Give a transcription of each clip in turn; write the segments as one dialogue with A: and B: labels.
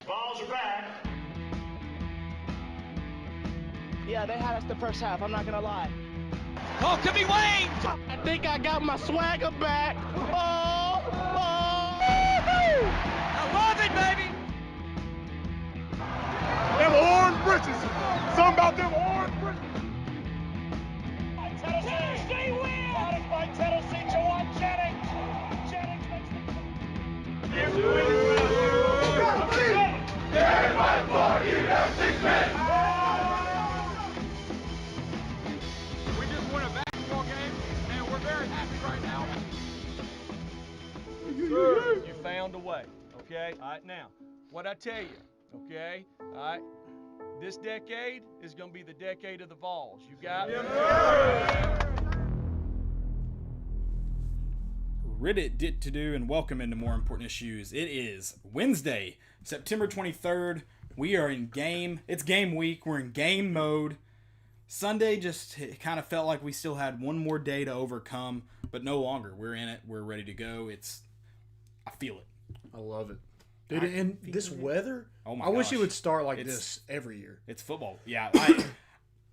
A: Balls are back.
B: Yeah, they had us the first half, I'm not gonna lie.
C: Oh, could be Wayne!
B: I think I got my swagger back. Oh!
C: I love it, baby!
A: Them orange britches. Something about them orange britches.
C: Tennessee wins!
A: Got it by Tennessee, Jawan Jennings. Jennings makes
C: We just won a basketball game, and we're very happy right now. Sir, you found a way, okay? All right, now, what I tell you, okay? All right, this decade is going to be the decade of the Vols. You got it?
D: Reddit did to do, and welcome into More Important Issues. It is Wednesday, September 23rd. We are in game. It's game week. We're in game mode. Sunday just kind of felt like we still had one more day to overcome, but no longer. We're in it. We're ready to go. I feel it.
E: I love it. Dude, and this weather,
D: Oh my
E: I wish
D: gosh.
E: it would start like this every year.
D: It's football. Yeah.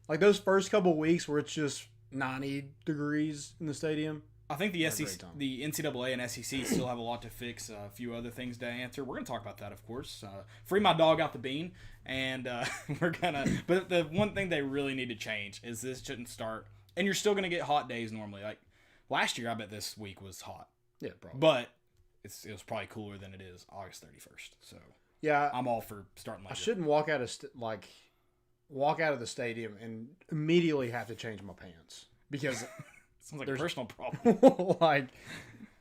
E: Like those first couple of weeks where it's just 90 degrees in the stadium.
D: I think the
E: Have a
D: SEC,
E: great time.
D: the NCAA and SEC still have a lot to fix. A few other things to answer. We're gonna talk about that, of course. Free my dog out the bean, and we're gonna. But the one thing they really need to change is this shouldn't start. And you're still gonna get hot days normally. Like last year, I bet this week was hot,
E: Yeah, probably.
D: but it was probably cooler than it is August 31st. So
E: Yeah,
D: I'm all for starting later.
E: I shouldn't walk out of walk out of the stadium and immediately have to change my pants because
D: Sounds like a personal problem.
E: like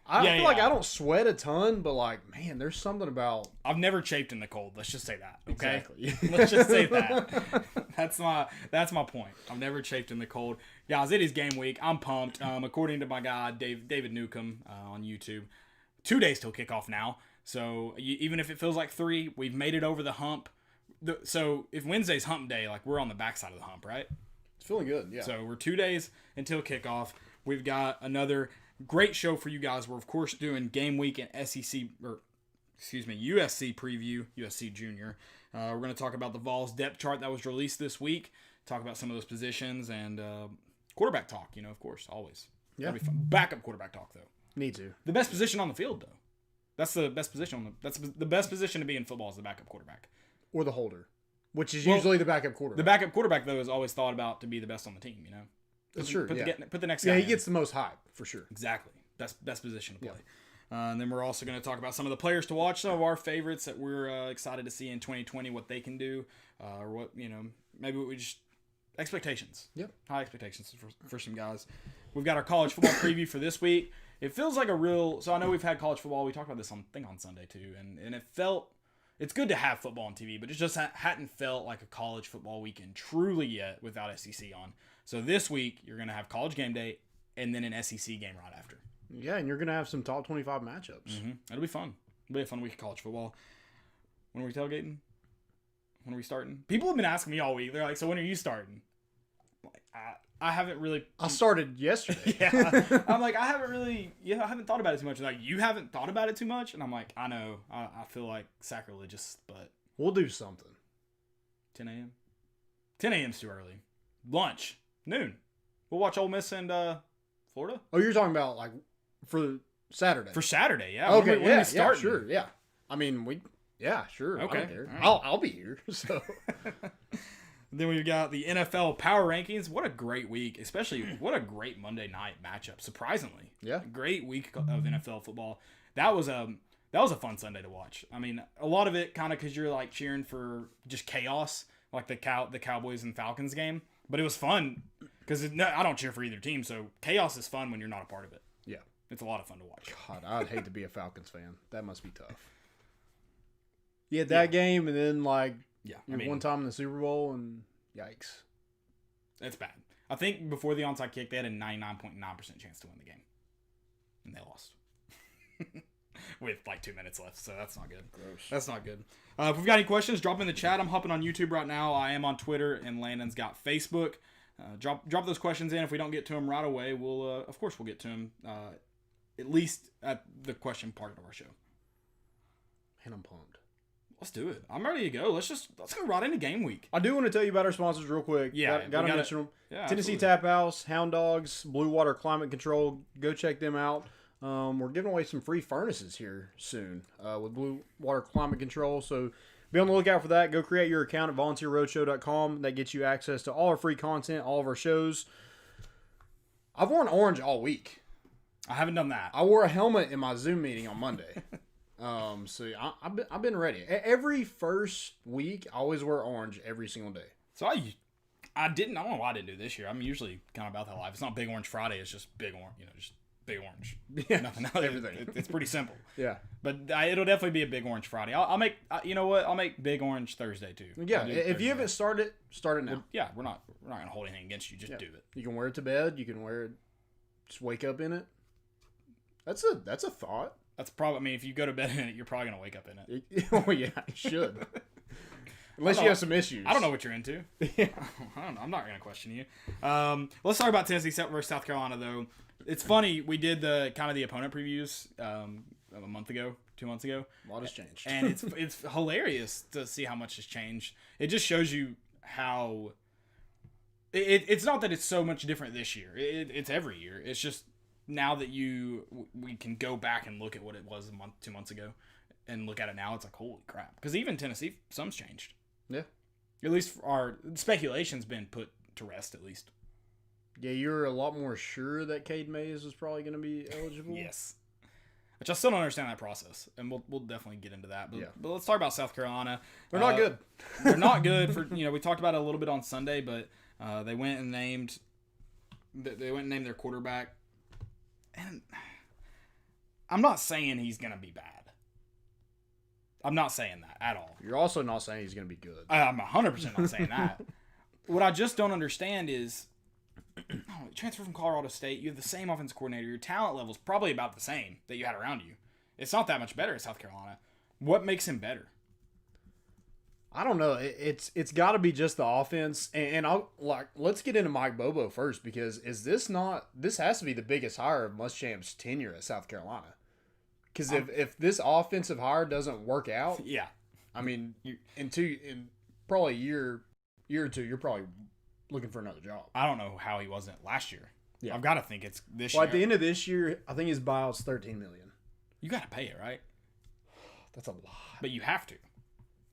E: I
D: Yeah,
E: feel like
D: yeah.
E: I don't sweat a ton, but like man, there's something about
D: I've never chafed in the cold. Let's just say that. Okay.
E: Exactly.
D: Let's just say that. That's my point. I've never chafed in the cold. Guys, it is game week. I'm pumped. According to my guy David Newcomb on YouTube, 2 days till kickoff now. So even if it feels like 3, we've made it over the hump. So if Wednesday's hump day, like we're on the backside of the hump, right?
E: it's feeling good. Yeah.
D: So we're 2 days until kickoff. We've got another great show for you guys. We're of course doing game week and USC preview, USC Junior. We're going to talk about the Vols depth chart that was released this week. Talk about some of those positions and quarterback talk. Of course, always.
E: Yeah.
D: That'd be fun. Backup quarterback talk though.
E: Need to.
D: The best position on the field though. That's the best position that's the best position to be in football is the backup quarterback.
E: Or the holder, which is usually the backup
D: The
E: quarterback.
D: backup quarterback though is always thought about to be the best on the team.
E: That's true.
D: Put
E: yeah.
D: the next guy.
E: Yeah, he
D: in.
E: gets the most hype for sure.
D: Exactly. Best position to play. And then we're also going to talk about some of the players to watch, some of our favorites that we're excited to see in 2020, what they can do, or what, maybe we just expectations.
E: Yep.
D: High expectations for some guys. We've got our college football preview for this week. It feels like so I know we've had college football. We talked about this on Sunday too. And it's good to have football on TV, but it just hadn't felt like a college football weekend truly yet without SEC on. So this week, you're going to have college game day and then an SEC game right after.
E: Yeah, and you're going to have some top 25 matchups.
D: Mm-hmm. It'll be fun. It'll be a fun week of college football. When are we tailgating? When are we starting? People have been asking me all week. They're like, so when are you starting? I haven't really.
E: I started yesterday.
D: Yeah. I'm like, I haven't thought about it too much. Like, you haven't thought about it too much? And I'm like, I know. I feel like sacrilegious, but.
E: We'll do something.
D: 10 a.m.? 10 a.m.'s too early. Lunch. Noon. We'll watch Ole Miss and Florida.
E: Oh, you're talking about like for Saturday?
D: For Saturday, yeah.
E: Okay,
D: when we start.
E: yeah, sure, yeah. I mean, sure.
D: Okay.
E: I don't care.
D: All right.
E: I'll be here. So
D: Then we've got the NFL Power Rankings. What a great week, especially what a great Monday night matchup. Surprisingly,
E: Yeah.
D: great week of NFL football. That was a fun Sunday to watch. I mean, a lot of it kind of because you're like cheering for just chaos, like the Cowboys and Falcons game. But it was fun because I don't cheer for either team, so chaos is fun when you're not a part of it.
E: yeah.
D: It's a lot of fun to watch.
E: God, I'd hate to be a Falcons fan. That must be tough. You had that game, and then like
D: Yeah,
E: one time in the Super Bowl, and yikes.
D: It's bad. I think before the onside kick, they had a 99.9% chance to win the game, and they lost with like 2 minutes left. So that's not good.
E: Gross.
D: That's not good. If we've got any questions, drop them in the chat. I'm hopping on YouTube right now. I am on Twitter, and Landon's got Facebook. Drop those questions in. If we don't get to them right away, we'll of course we'll get to them at least at the question part of our show.
E: And I'm pumped.
D: Let's do it. I'm ready to go. Let's go right into game week.
E: I do want to tell you about our sponsors real quick.
D: Yeah,
E: Got to mention them.
D: Yeah,
E: Tennessee
D: absolutely.
E: Tap House, Hound Dogs, Blue Water Climate Control. Go check them out. We're giving away some free furnaces here soon with Blue Water Climate Control. So be on the lookout for that. Go create your account at volunteerroadshow.com. That gets you access to all our free content, all of our shows. I've worn orange all week.
D: I haven't done that.
E: I wore a helmet in my Zoom meeting on Monday. So I've been ready. Every first week, I always wear orange every single day.
D: So I don't know why I didn't do this year. I'm usually kind of about that life. It's not Big Orange Friday. It's just big orange. Just big orange.
E: Yeah,
D: Nothing else.
E: everything.
D: It's pretty simple.
E: Yeah.
D: But it'll definitely be a Big Orange Friday. I'll make. You know what? I'll make Big Orange Thursday too.
E: Yeah.
D: I'll do
E: If
D: Thursday.
E: you haven't started, start it now.
D: Yeah, we're not gonna hold anything against you. Just do it.
E: You can wear it to bed. You can wear it. Just wake up in it. That's a thought.
D: That's probably. I mean, if you go to bed in it, you're probably gonna wake up in it.
E: Oh yeah, you should. Unless you have some issues.
D: I don't know what you're into.
E: Yeah.
D: I don't know. I'm not gonna question you. Let's talk about Tennessee versus South Carolina though. It's funny. We did the opponent previews a month ago, 2 months ago.
E: A lot has changed.
D: And it's hilarious to see how much has changed. It just shows you how it's not that it's so much different this year. It's every year. It's just now that we can go back and look at what it was 2 months ago and look at it now, it's like, holy crap. Because even Tennessee, some's changed.
E: Yeah.
D: At least our speculation's been put to rest, at least.
E: Yeah, you're a lot more sure that Cade Mays is probably going to be eligible.
D: Yes. Which I still don't understand that process, and we'll definitely get into that. But let's talk about South Carolina.
E: They're not good.
D: They're not good for we talked about it a little bit on Sunday, but they went and named their quarterback, and I'm not saying he's gonna be bad. I'm not saying that at all.
E: You're also not saying he's going to be good.
D: I'm 100% not saying that. What I just don't understand is, transfer from Colorado State, you have the same offense coordinator, your talent level's probably about the same that you had around you. It's not that much better at South Carolina. What makes him better?
E: I don't know. It's got to be just the offense, and let's get into Mike Bobo first, because this has to be the biggest hire of Muschamp's tenure at South Carolina. Because if this offensive hire doesn't work out,
D: Yeah.
E: I mean, in probably a year or two, you're probably looking for another job.
D: I don't know how he wasn't last year.
E: Yeah.
D: I've got to think it's this
E: Well,
D: year.
E: at the end of this year, I think his buyout's $13 million.
D: You got to pay it, right?
E: That's a lot.
D: But you have to.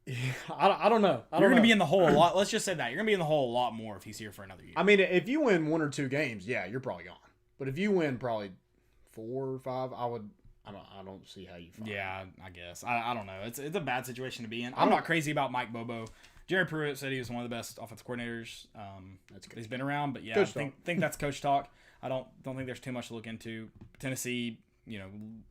E: Yeah, I don't know.
D: You're going to be in the hole a lot. Let's just say that. You're going to be in the hole a lot more if he's here for another year.
E: I mean, if you win 1 or 2 games, yeah, you're probably gone. But if you win probably 4 or 5, I don't see how you find
D: Yeah, I guess. I don't know. It's a bad situation to be in. I'm not crazy about Mike Bobo. Jerry Pruitt said he was one of the best offensive coordinators
E: That's good.
D: he's been around. But yeah,
E: Coach
D: I think that's coach talk. I don't think there's too much to look into. Tennessee,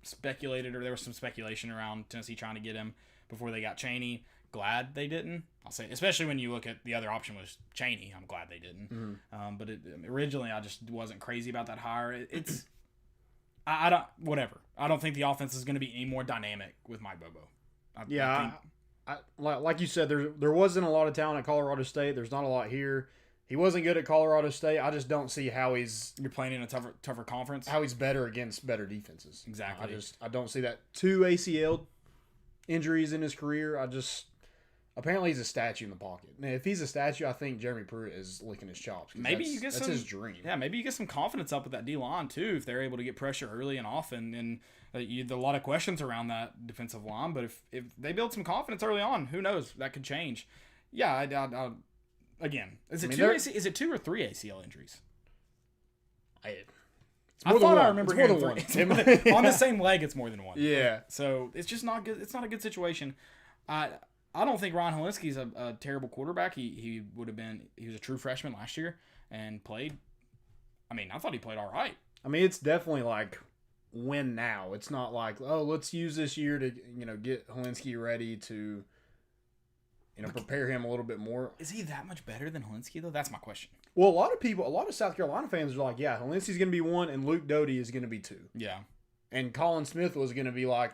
D: speculated, or there was some speculation around Tennessee trying to get him before they got Chaney. Glad they didn't. I'll say, especially when you look at the other option was Chaney. I'm glad they didn't. But originally, I just wasn't crazy about that hire. I don't. Whatever. I don't think the offense is going to be any more dynamic with Mike Bobo.
E: Like you said, there wasn't a lot of talent at Colorado State. There's not a lot here. He wasn't good at Colorado State. I just don't see how
D: you're playing in a tougher conference.
E: How he's better against better defenses.
D: Exactly.
E: I don't see that. 2 ACL injuries in his career. Apparently he's a statue in the pocket. Now, if he's a statue, I think Jeremy Pruitt is licking his chops.
D: Maybe you get
E: that's his dream.
D: Yeah, maybe you get some confidence up with that D-line too if they're able to get pressure early and often. And a lot of questions around that defensive line, but if they build some confidence early on, who knows? That could change. Yeah, again, is it 2 or 3 ACL injuries? I thought I remember
E: more than one.
D: On the same leg. It's more than one.
E: Yeah.
D: So it's just not good. It's not a good situation. I don't think Ron Helinski's a terrible quarterback. He was a true freshman last year and played. I mean, I thought he played all right.
E: I mean, it's definitely like win now. It's not like, oh, let's use this year to get Helinski ready to prepare him a little bit more.
D: Is he that much better than Helinski though? That's my question.
E: Well, a lot of South Carolina fans are like, yeah, Helinski's going to be 1 and Luke Doty is going to be 2.
D: Yeah.
E: And Colin Smith was going to be like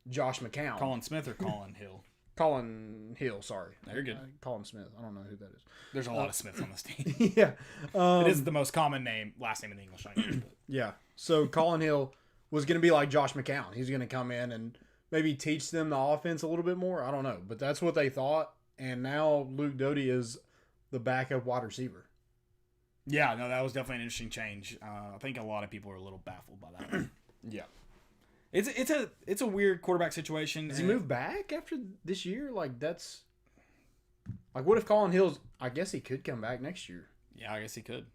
E: Josh McCown.
D: Colin Smith or Colin Hill?
E: Colin Hill, sorry.
D: No, you're good.
E: Colin Smith. I don't know who that is.
D: There's a lot of Smiths on this team.
E: Yeah.
D: It is the most common last name in the English language. But.
E: Yeah. So Colin Hill was going to be like Josh McCown. He's going to come in and maybe teach them the offense a little bit more. I don't know, but that's what they thought. And now Luke Doty is the backup wide receiver.
D: Yeah, no, that was definitely an interesting change. I think a lot of people are a little baffled by that.
E: Yeah.
D: It's a weird quarterback situation.
E: Does he move back after this year? Like, that's like, what if Colin Hill's? I guess he could come back next year.
D: Yeah, I guess he could.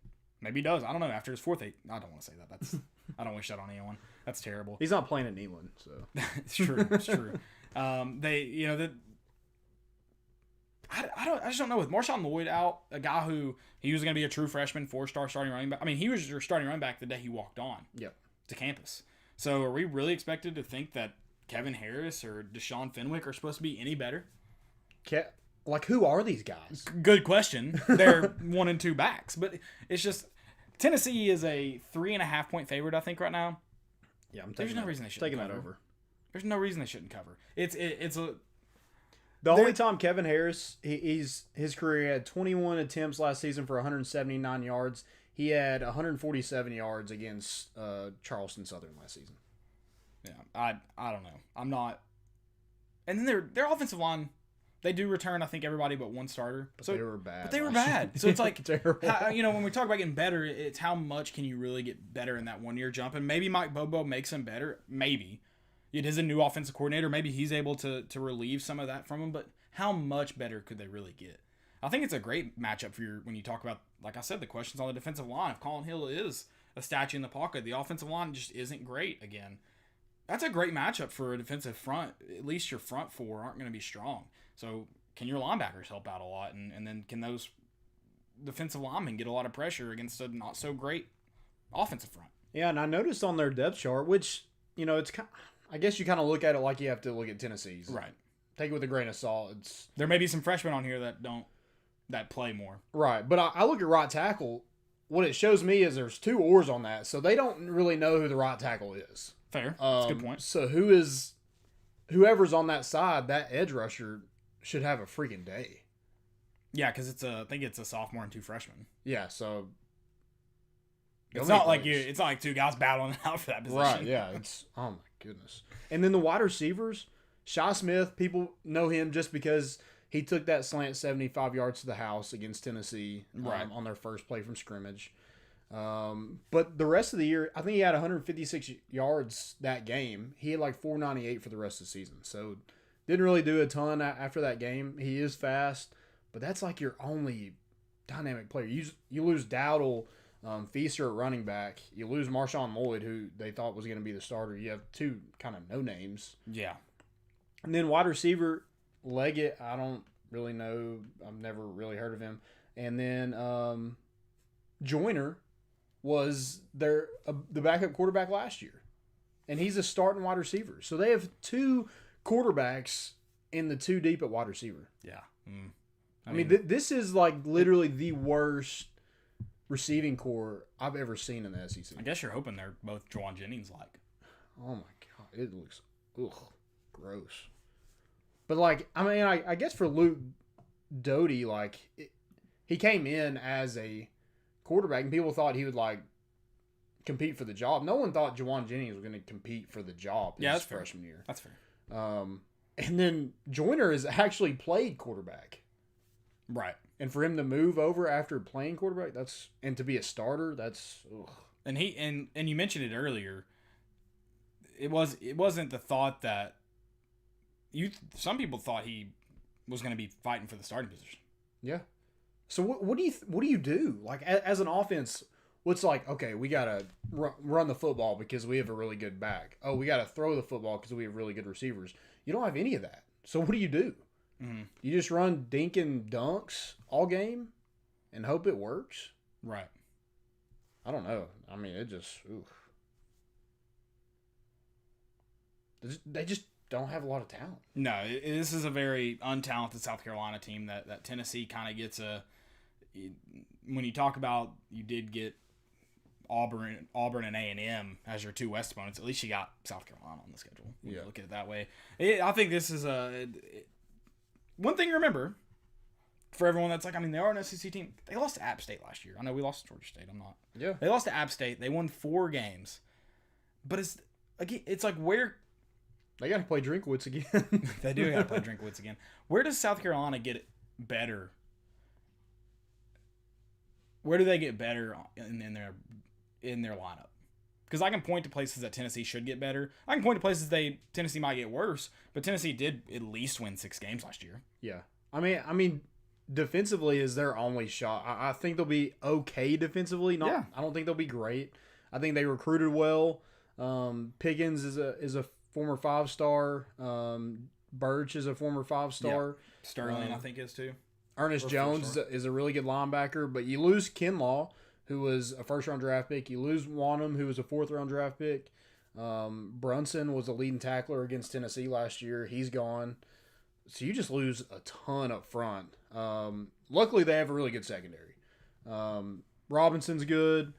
D: Maybe he does. I don't know. After his fourth, I don't want to say that. That's I don't wish that on anyone. That's terrible.
E: He's not playing at Neyland, so
D: It's true. It's true. I just don't know with Marshawn Lloyd out, a guy who he was going to be a true freshman, 4-star starting running back. I mean, he was your starting running back the day he walked on.
E: Yep.
D: To campus. So are we really expected to think that Kevin Harris or Deshaun Fenwick are supposed to be any better?
E: Like, who are these guys?
D: Good question. They're 1 and 2 backs, but it's just Tennessee is a 3.5-point favorite, I think, right now.
E: Yeah,
D: There's no reason they shouldn't
E: taking
D: cover.
E: that over.
D: There's no reason they shouldn't cover.
E: The only time Kevin Harris, his career, he had 21 attempts last season for 179 yards. He had 147 yards against Charleston Southern last season.
D: Yeah, I don't know. I'm not. And then their offensive line, they do return, I think, everybody but one starter.
E: But they were bad.
D: But they were bad. So it's like,
E: terrible.
D: when we talk about getting better, it's how much can you really get better in that 1 year jump? And maybe Mike Bobo makes him better. Maybe. It is a new offensive coordinator. Maybe he's able to relieve some of that from him. But how much better could they really get? I think it's a great matchup for when you talk about, like I said, the questions on the defensive line. If Colin Hill is a statue in the pocket, the offensive line just isn't great again. That's a great matchup for a defensive front. At least your front four aren't going to be strong. So can your linebackers help out a lot? And then can those defensive linemen get a lot of pressure against a not so great offensive front?
E: Yeah, and I noticed on their depth chart, which, it's kind I guess you kind of look at it like you have to look at Tennessee's.
D: Right.
E: Take it with a grain of salt.
D: There may be some freshmen on here that play more.
E: Right, but I look at right tackle. What it shows me is there's 2 oars on that, so they don't really know who the right tackle is.
D: Fair. That's a good point.
E: So whoever's on that side, that edge rusher should have a freaking day.
D: Yeah, because I think it's a sophomore and 2 freshmen.
E: Yeah, so
D: it's not like 2 guys battling out for that position.
E: Right, yeah. Oh my goodness. And then the wide receivers, Shi Smith, people know him just because he took that slant 75 yards to the house against Tennessee on their first play from scrimmage. But the rest of the year, I think he had 156 yards that game. He had like 498 for the rest of the season. So didn't really do a ton after that game. He is fast, but that's like your only dynamic player. You lose Dowdle, Feaster at running back. You lose Marshawn Lloyd, who they thought was going to be the starter. You have 2 kind of no names.
D: Yeah.
E: And then wide receiver, Leggett, I don't really know. I've never really heard of him. And then Joyner was the backup quarterback last year. And he's a starting wide receiver. So they have 2 quarterbacks in the 2 deep at wide receiver.
D: Yeah.
E: I mean this is like literally the worst receiving core I've ever seen in the SEC.
D: I guess you're hoping they're both Juwan Jennings like.
E: Oh my God. It looks gross. But like, I mean, I guess for Luke Doty, like he came in as a quarterback and people thought he would like compete for the job. No one thought Juwan Jennings was going to compete for the job his freshman year.
D: That's fair.
E: And then Joyner has actually played quarterback.
D: Right.
E: And for him to move over after playing quarterback, and to be a starter, that's ugh.
D: And you mentioned it earlier. It wasn't the thought that some people thought he was going to be fighting for the starting position.
E: Yeah. So what do you do? Like as an offense, what's like, okay, we got to run the football because we have a really good back. Oh, we got to throw the football because we have really good receivers. You don't have any of that. So what do you do?
D: Mm-hmm.
E: You just run dink and dunks all game and hope it works?
D: Right.
E: I don't know. I mean, it just, oof. They just don't have a lot of talent.
D: No, this is a very untalented South Carolina team that Tennessee kind of gets when you talk about you did get Auburn and A&M as your 2 West opponents, at least you got South Carolina on the schedule. When you look at it that way. I think this is one thing to remember for everyone that's like, I mean, they are an SEC team. They lost to App State last year. I know we lost to Georgia State. I'm not.
E: Yeah.
D: They lost to App State. They won 4 games. But it's like
E: They got to play Drinkwitz again.
D: They do got to play Drinkwitz again. Where does South Carolina get better? Where do they get better in their lineup? Because I can point to places that Tennessee should get better. I can point to places Tennessee might get worse, but Tennessee did at least win 6 games last year.
E: Yeah. I mean, defensively is their only shot. I think they'll be okay defensively. I don't think they'll be great. I think they recruited well. Pickens is a former 5-star. Birch is a former 5-star.
D: Yeah. Sterling, I think, is too.
E: Ernest Jones is a really good linebacker, but you lose Kinlaw, who was a first-round draft pick. You lose Wanham, who was a 4th-round draft pick. Brunson was a leading tackler against Tennessee last year. He's gone. So you just lose a ton up front. Luckily, they have a really good secondary. Robinson's good.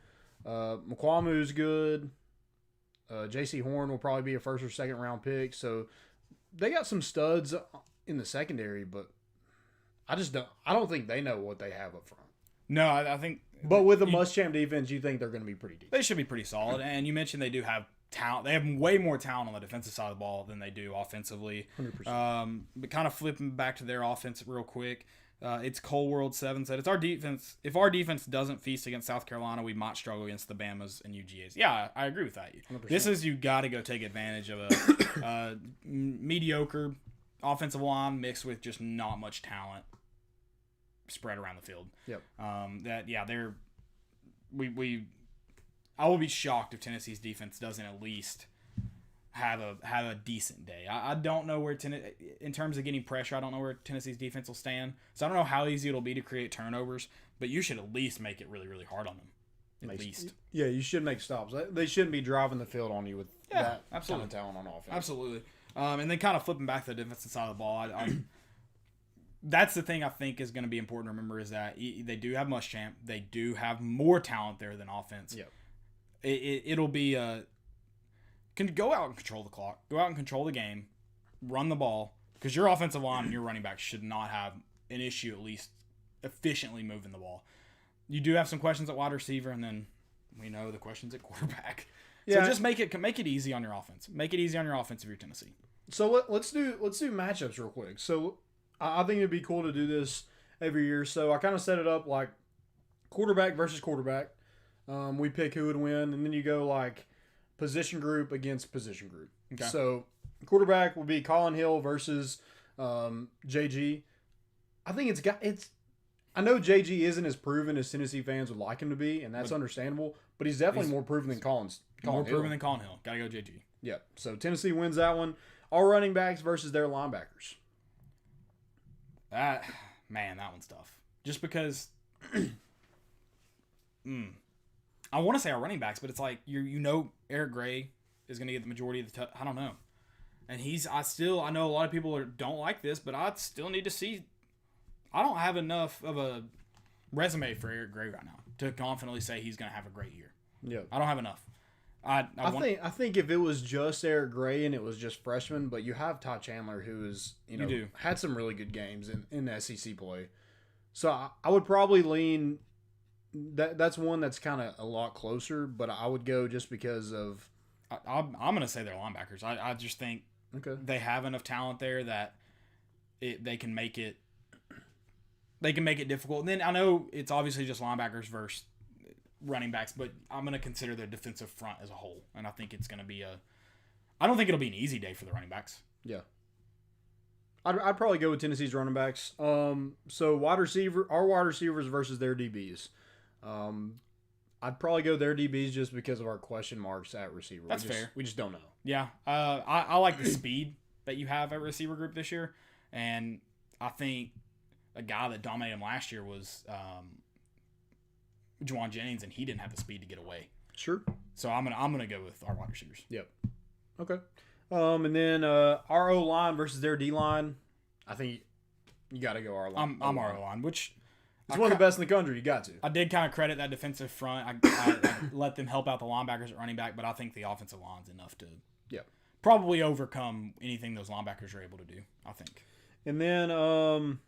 E: McQuamu's good. J.C. Horn will probably be a 1st or 2nd round pick. So they got some studs in the secondary, but I don't think they know what they have up front.
D: No, I think.
E: But with the Muschamp defense, you think they're going to be pretty deep.
D: They should be pretty solid. And you mentioned they do have talent. They have way more talent on the defensive side of the ball than they do offensively.
E: 100%.
D: But kind of flipping back to their offense real quick. It's Cole World 7 said it's our defense. If our defense doesn't feast against South Carolina, we might struggle against the Bamas and UGAs. Yeah, I agree with that.
E: 100%.
D: This is you got to go take advantage of a mediocre offensive line mixed with just not much talent spread around the field.
E: Yep.
D: I will be shocked if Tennessee's defense doesn't at least have a decent day. I don't know where in terms of getting pressure, I don't know where Tennessee's defense will stand. So I don't know how easy it'll be to create turnovers, but you should at least make it really, really hard on them. At least.
E: Yeah, you should make stops. They shouldn't be driving the field on you with that kind of talent on offense.
D: Absolutely. And then kind of flipping back to the defensive side of the ball, that's the thing I think is going to be important to remember is that they do have Muschamp. They do have more talent there than offense.
E: Yep.
D: It'll be can go out and control the clock, go out and control the game, run the ball, because your offensive line and your running back should not have an issue at least efficiently moving the ball. You do have some questions at wide receiver, and then we know the questions at quarterback. Yeah. So just make it easy on your offense. Make it easy on your offense if you're Tennessee.
E: So let's do matchups real quick. So I think it'd be cool to do this every year. So I kind of set it up like quarterback versus quarterback. We pick who would win, and then you go like position group against position group.
D: Okay.
E: So quarterback will be Colin Hill versus JG. I think I know JG isn't as proven as Tennessee fans would like him to be, and that's understandable. But he's definitely more proven than Colin
D: proven than Colin Hill. Gotta go JG.
E: Yeah. So Tennessee wins that one. Our running backs versus their linebackers.
D: That one's tough. Just because I want to say our running backs, but it's like Eric Gray is going to get the majority of the I don't know. And I know a lot of people don't like this, but I still need to see. I don't have enough of a resume for Eric Gray right now to confidently say he's going to have a great year.
E: Yeah.
D: I don't have enough. I
E: think if it was just Eric Gray and it was just freshman, but you have Todd Chandler who is had some really good games in SEC play, so I would probably lean that's one that's kind of a lot closer, but I would go just because of
D: I'm going to say they're linebackers. I just think they have enough talent there that they can make it difficult. And then I know it's obviously just linebackers versus running backs, but I'm going to consider their defensive front as a whole. And I think it's going to be I don't think it'll be an easy day for the running backs.
E: Yeah. I'd probably go with Tennessee's running backs. So our wide receivers versus their DBs. I'd probably go their DBs just because of our question marks at receiver.
D: That's fair.
E: We just don't know.
D: Yeah. I like the speed that you have at receiver group this year. And I think a guy that dominated him last year was Juwan Jennings, and he didn't have the speed to get away.
E: Sure.
D: So I'm gonna go with our wide receivers.
E: Yep. Okay. And then our O line versus their D line. I think you got to go our line.
D: I'm our O line, which
E: it's one of the best in the country. You got to.
D: I did kind of credit that defensive front. I let them help out the linebackers at running back, but I think the offensive line's enough to probably overcome anything those linebackers are able to do. I think.
E: And then our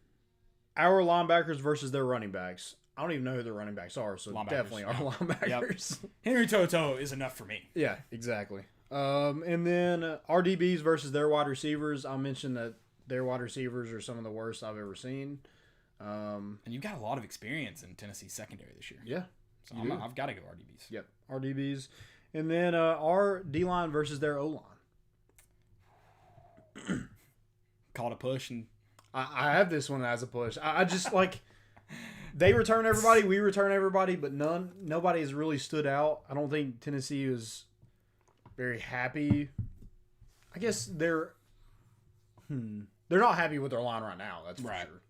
E: linebackers versus their running backs. I don't even know who their running backs are, so definitely our linebackers.
D: Yep. Henry Toto is enough for me.
E: Yeah, exactly. And then our DBs versus their wide receivers. I mentioned that their wide receivers are some of the worst I've ever seen.
D: And you've got a lot of experience in Tennessee's secondary this year.
E: Yeah.
D: So I've got to go RDBs.
E: Yep. Our DBs. And then our D-line versus their O-line.
D: Called a push, and
E: I have this one as a push. I just like they return everybody, we return everybody, but nobody has really stood out. I don't think Tennessee is very happy. I guess they're not happy with their line right now. That's for
D: Right.
E: sure.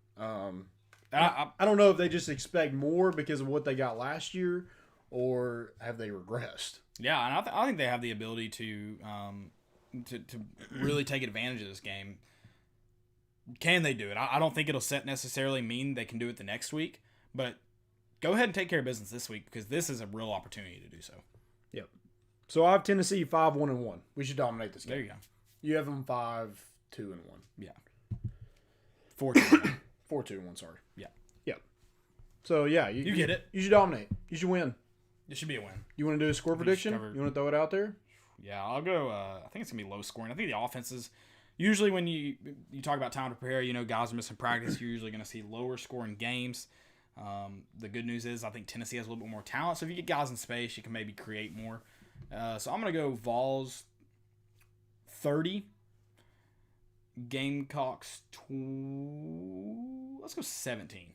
E: I don't know if they just expect more because of what they got last year, or have they regressed?
D: yeah, and I think they have the ability to really take advantage of this game. Can they do it? I don't think it'll necessarily mean they can do it the next week, but go ahead and take care of business this week because this is a real opportunity to do so.
E: Yep. So I have Tennessee 5-1-1. We should dominate this game.
D: There you go.
E: You have them 5-2-1.
D: Yeah. 4-2.
E: 4-2-1. Sorry.
D: Yeah.
E: Yep. So yeah,
D: You get it.
E: You should dominate. You should win.
D: This should be a win.
E: You want to do a score prediction?
D: cover-
E: You want to throw it out there?
D: Yeah, I'll go. I think it's gonna be low scoring. I think the offenses usually when you talk about time to prepare, guys are missing practice. You're usually gonna see lower scoring games. The good news is I think Tennessee has a little bit more talent. So if you get guys in space, you can maybe create more. So I'm gonna go Vols 30, Gamecocks let's go 17.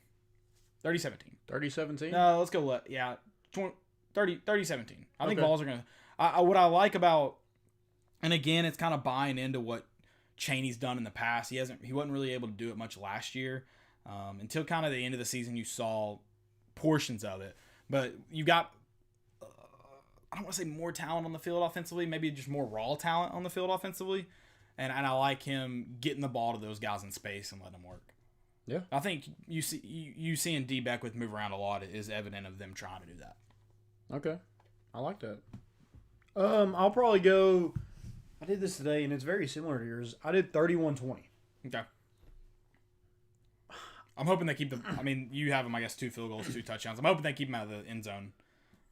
D: 30-17.
E: 30-17?
D: No, let's go 30-17. I think
E: Okay.
D: Vols are going to what I like about, and again, it's kind of buying into what Chaney's done in the past. He wasn't really able to do it much last year. Until kind of the end of the season, you saw portions of it. But you got, I don't want to say more talent on the field offensively, maybe just more raw talent on the field offensively. And I like him getting the ball to those guys in space and letting them work.
E: Yeah.
D: I think you seeing D-Beck with move around a lot is evident of them trying to do that.
E: Okay. I like that. I'll probably go. I did this today, and it's very similar to yours. I did 31-20.
D: Okay. I'm hoping they keep them. I mean, you have them, I guess, 2 field goals, 2 touchdowns. I'm hoping they keep them out of the end zone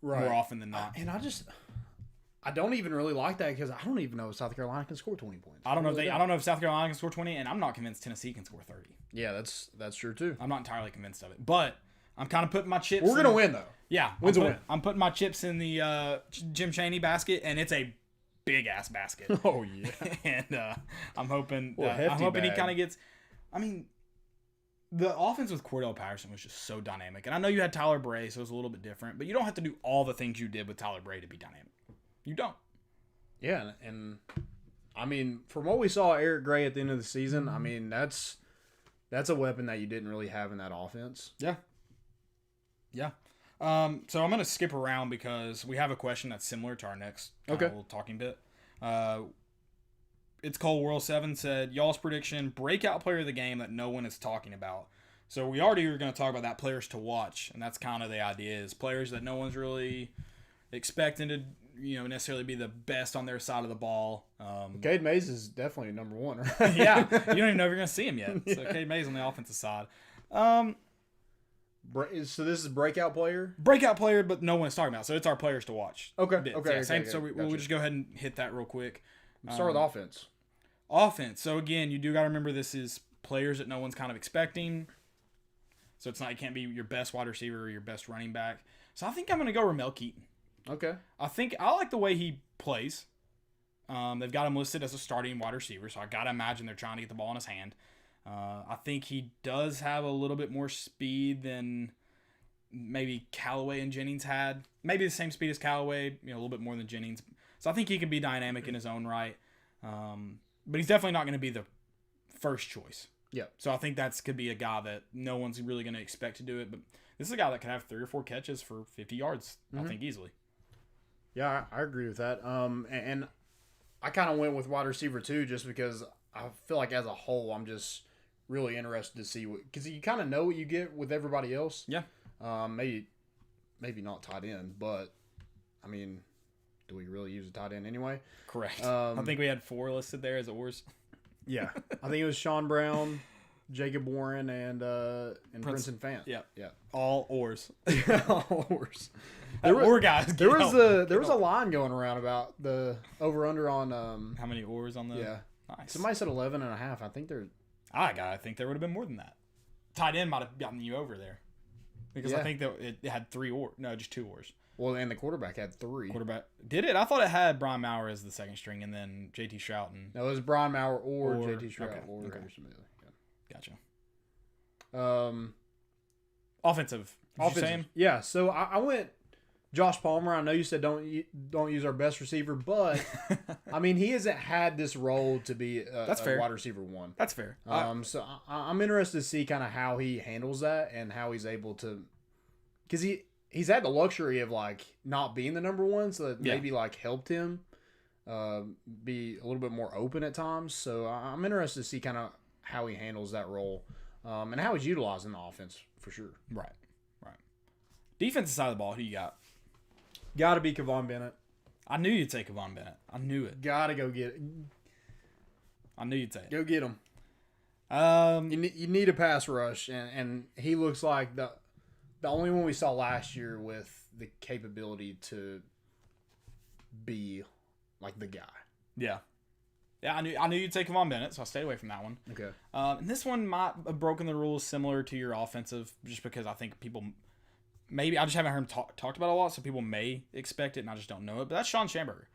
D: more often than not.
E: And I don't even really like that because I don't even know if South Carolina can score 20 points.
D: I don't know if South Carolina can score 20, and I'm not convinced Tennessee can score 30.
E: Yeah, that's true too.
D: I'm not entirely convinced of it, but I'm kind of putting my chips.
E: We're gonna win though.
D: Yeah,
E: Win's a win.
D: I'm putting my chips in the Jim Chaney basket, and it's a big ass basket.
E: Oh yeah.
D: And I'm hoping
E: Well, hefty
D: he
E: bag.
D: kind of gets. I mean, the offense with Cordell Patterson was just so dynamic, and I know you had Tyler Bray, so it was a little bit different. But you don't have to do all the things you did with Tyler Bray to be dynamic. You don't.
E: Yeah, and I mean, from what we saw Eric Gray at the end of the season, I mean that's a weapon that you didn't really have in that offense.
D: Yeah. Yeah. So I'm going to skip around because we have a question that's similar to our next little talking bit. It's Cole World 7 said, y'all's prediction, breakout player of the game that no one is talking about. So we already were going to talk about that, players to watch, and that's kind of the idea is players that no one's really expecting to necessarily be the best on their side of the ball.
E: Cade Mays is definitely number 1, right?
D: Yeah, you don't even know if you're going to see him yet. So Cade Mays on the offensive side.
E: So this is breakout player?
D: Breakout player, but no one's talking about. So it's our players to watch.
E: Okay.
D: bits.
E: Okay.
D: Yeah, same.
E: Okay,
D: So we'll just go ahead and hit that real quick.
E: Start with offense.
D: Offense. So again, you do got to remember this is players that no one's kind of expecting. So it can't be your best wide receiver or your best running back. So I think I'm going to go Ramel Keaton.
E: Okay.
D: I like the way he plays. They've got him listed as a starting wide receiver, so I got to imagine they're trying to get the ball in his hand. I think he does have a little bit more speed than maybe Callaway and Jennings had. Maybe the same speed as Callaway, a little bit more than Jennings. So I think he can be dynamic in his own right. But he's definitely not going to be the first choice.
E: Yeah.
D: So I think could be a guy that no one's really going to expect to do it. But this is a guy that could have 3 or 4 catches for 50 yards, I think, easily.
E: Yeah, I agree with that. And I kind of went with wide receiver too, just because I feel like as a whole, I'm just really interested to see because you kind of know what you get with everybody else.
D: Yeah.
E: Maybe not tight end, but I mean, do we really use a tight end anyway?
D: Correct. I think we had 4 listed there as ours.
E: Yeah, I think it was Sean Brown, Jacob Warren and Princeton Fant.
D: Yeah.
E: Yeah.
D: All oars.
E: All oars.
D: Oar guys.
E: There was a line going around about the over under on
D: How many oars on the?
E: yeah.
D: Nice.
E: Somebody said 11.5. I think they're
D: I think there would have been more than that. Tight end might have gotten you over there. Because I think that it had 3 oars. No, just 2 oars.
E: well, and the quarterback had 3.
D: Quarterback. Did it? I thought it had Brian Maurer as the second string and then JT Strout and.
E: No, it was Brian Maurer or JT Stroud
D: okay,
E: or
D: okay.
E: Anderson Bailey.
D: Gotcha.
E: Yeah.
D: Offensive. What you saying?
E: Yeah, so I went Josh Palmer. I know you said don't use our best receiver, but I mean he hasn't had this role to be
D: That's
E: a
D: fair.
E: wide receiver 1.
D: That's fair.
E: So I'm interested to see kind of how he handles that and how he's able to, because he's had the luxury of like not being the number 1, so that maybe like helped him be a little bit more open at times. So I'm interested to see kind of how he handles that role and how he's utilized in the offense for sure.
D: Right. Defensive side of the ball, who you got?
E: Got to be Kevon Bennett.
D: I knew you'd say Kevon Bennett. I knew it.
E: Got to go get it.
D: I knew you'd say it.
E: Go get him. You need a pass rush, and he looks like the only one we saw last year with the capability to be like the guy.
D: Yeah. Yeah, I knew you'd say Kevon Bennett, so I stayed away from that one.
E: Okay.
D: And this one might have broken the rules similar to your offensive, just because I think people maybe I just haven't heard him talked about a lot, so people may expect it, and I just don't know it. But that's Sean Schamberger.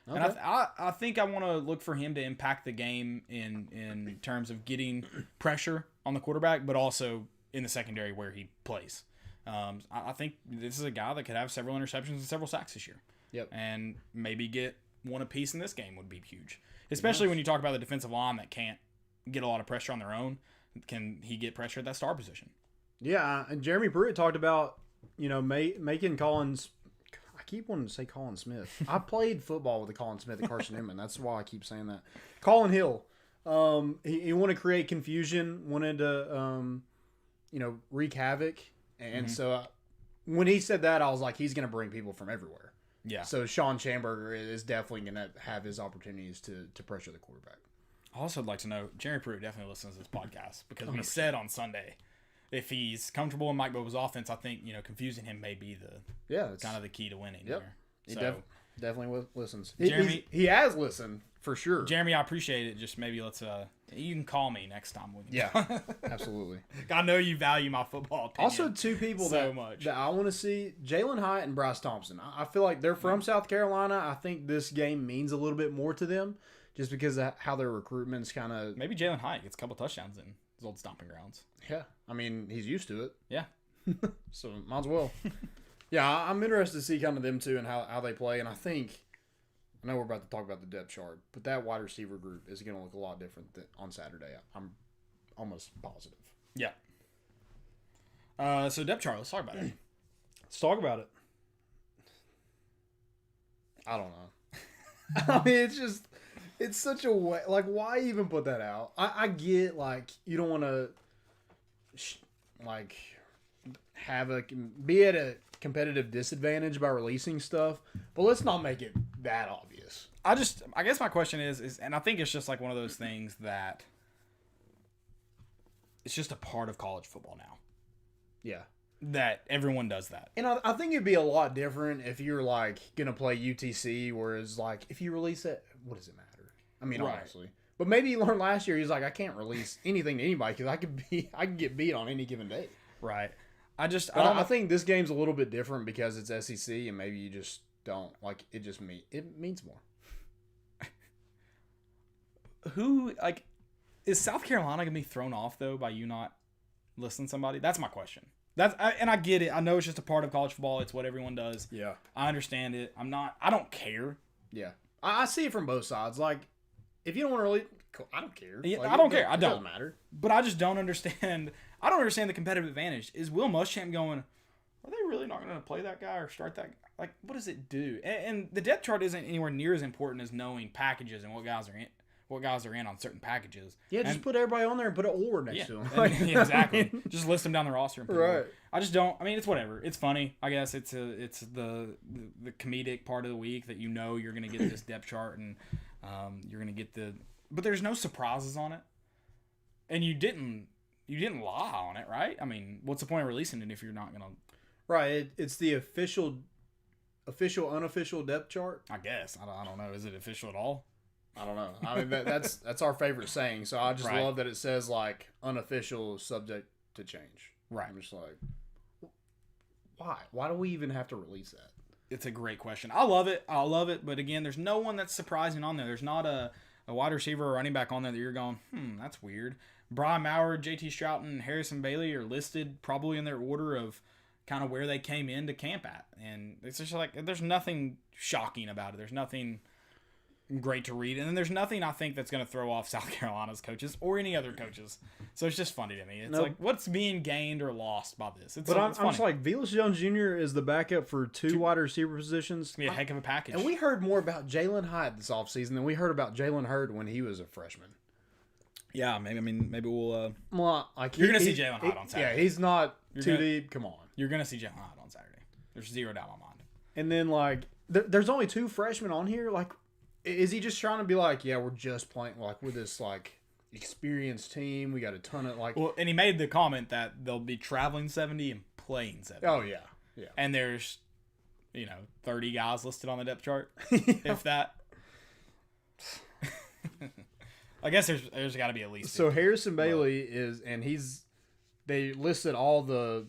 D: Okay. And I think I want to look for him to impact the game in terms of getting pressure on the quarterback, but also in the secondary where he plays. I think this is a guy that could have several interceptions and several sacks this year.
E: Yep.
D: And maybe get one apiece in this game would be huge. Especially when you talk about the defensive line that can't get a lot of pressure on their own. Can he get pressure at that star position?
E: Yeah, and Jeremy Pruitt talked about, making Collins. I keep wanting to say Colin Smith. I played football with the Colin Smith at Carson Inman. That's why I keep saying that. Colin Hill. He wanted to create confusion, wanted to, wreak havoc. And so when he said that, I was like, he's going to bring people from everywhere.
D: Yeah.
E: So Sean Schamberger is definitely going to have his opportunities to pressure the quarterback.
D: I also would like to know, Jeremy Pruitt definitely listens to this podcast because we said on Sunday, if he's comfortable in Mike Bobo's offense, I think, confusing him may be kind of the key to winning there.
E: He
D: So,
E: definitely listens.
D: Jeremy,
E: he has listened for sure.
D: Jeremy, I appreciate it. Just maybe let's you can call me next time with you.
E: Yeah, absolutely.
D: I know you value my football opinion.
E: Also, 2 people
D: so much
E: that I want to see, Jalen Hyatt and Bryce Thompson. I feel like they're from South Carolina. I think this game means a little bit more to them just because of how their recruitment's kind of...
D: Maybe Jalen Hyatt gets a couple touchdowns in his old stomping grounds.
E: Yeah, I mean, he's used to it.
D: Yeah.
E: So, might as well. Yeah, I'm interested to see kind of them two and how they play. And I know we're about to talk about the depth chart, but that wide receiver group is going to look a lot different on Saturday. I'm almost positive.
D: Yeah. So depth chart, let's talk about it.
E: Let's talk about it. I don't know. I mean, it's such a way. Like, why even put that out? I get, like, you don't want to, be at a competitive disadvantage by releasing stuff, but let's not make it that obvious.
D: I guess my question is, and I think it's just like one of those things that it's just a part of college football now.
E: Yeah.
D: That everyone does that.
E: And I think it'd be a lot different if you're, like, going to play UTC, whereas, like, if you release it, what does it matter? I mean,
D: Right.
E: honestly. But maybe you learned last year, he's like, I can't release anything to anybody because I can get beat on any given day.
D: Right.
E: I think this game's a little bit different because it's SEC and maybe you just don't, like, it means more.
D: Is South Carolina going to be thrown off, though, by you not listening to somebody? That's my question. And I get it. I know it's just a part of college football. It's what everyone does.
E: Yeah.
D: I understand it. I don't care.
E: Yeah. I see it from both sides. Like, if you don't want to really, I don't care.
D: Yeah,
E: like,
D: I don't care.
E: It
D: I don't.
E: doesn't matter.
D: But I just don't understand. I don't understand the competitive advantage. Is Will Muschamp going, are they really not going to play that guy or start that guy? Like, what does it do? And the depth chart isn't anywhere near as important as knowing packages and what guys are in on certain packages.
E: Yeah, just put everybody on there and put an or next to them.
D: Yeah, exactly. Just list them down the roster. And put
E: right.
D: I just don't. I mean, it's whatever. It's funny. I guess it's the comedic part of the week that you're going to get this depth chart and you're going to get but there's no surprises on it. And you didn't you didn't lie on it, right? I mean, what's the point of releasing it if you're not gonna?
E: Right. It's the official, unofficial depth chart.
D: I guess I don't know. Is it official at all?
E: I don't know. I mean, that's our favorite saying. So I just
D: Right.
E: love that it says like unofficial, subject to change.
D: Right.
E: I'm just like, why? Why do we even have to release that?
D: It's a great question. I love it. But again, there's no one that's surprising on there. There's not a wide receiver or running back on there that you're going, that's weird. Brian Maurer, JT Stroughton, and Harrison Bailey are listed probably in their order of kind of where they came into camp at. And it's just like, there's nothing shocking about it. There's nothing great to read. And then there's nothing I think that's going to throw off South Carolina's coaches or any other coaches. So it's just funny to me. It's like, what's being gained or lost by this? It's
E: I'm
D: funny.
E: just like, Velus Jones Jr. is the backup for two wide receiver positions.
D: It's going to be a heck of a package.
E: And we heard more about Jalen Hyatt this offseason than we heard about Jalen Hurd when he was a freshman.
D: Yeah, maybe we'll.
E: Well, like
D: You're gonna see Jalen Hyatt on Saturday.
E: Yeah, he's not too deep. Come on,
D: you're gonna see Jalen Hyatt on Saturday. There's zero doubt in my mind.
E: And then like, there's only two freshmen on here. Like, is he just trying to be like, yeah, we're just playing like with this like experienced team. We got a ton of like.
D: Well, and he made the comment that they'll be traveling 70 and playing 70.
E: Oh yeah, yeah.
D: And there's, 30 guys listed on the depth chart, if that. I guess there's got to be at least.
E: So Harrison Bailey they listed all the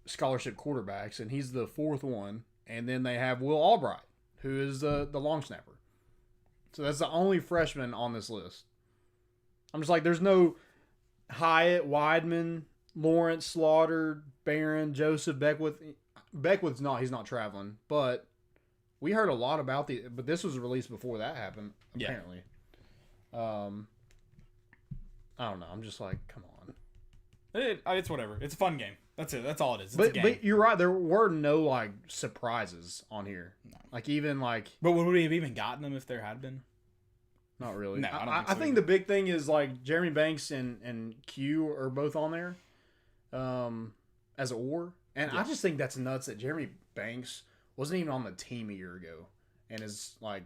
E: scholarship quarterbacks, and he's the fourth one. And then they have Will Albright, who is the long snapper. So that's the only freshman on this list. I'm just like, there's no Hyatt, Weidman, Lawrence, Slaughter, Barron, Joseph, Beckwith. Beckwith's he's not traveling, but we heard a lot about but this was released before that happened, apparently. Yeah. I don't know. I'm just like, come on.
D: It's whatever. It's a fun game. That's it. That's all it is. It's
E: but
D: a game.
E: But you're right. There were no like surprises on here. No. Like even like.
D: But would we have even gotten them if there had been?
E: Not really.
D: No,
E: I think the big thing is like Jeremy Banks and Q are both on there, as a or. And I just think that's nuts that Jeremy Banks wasn't even on the team a year ago, and is like.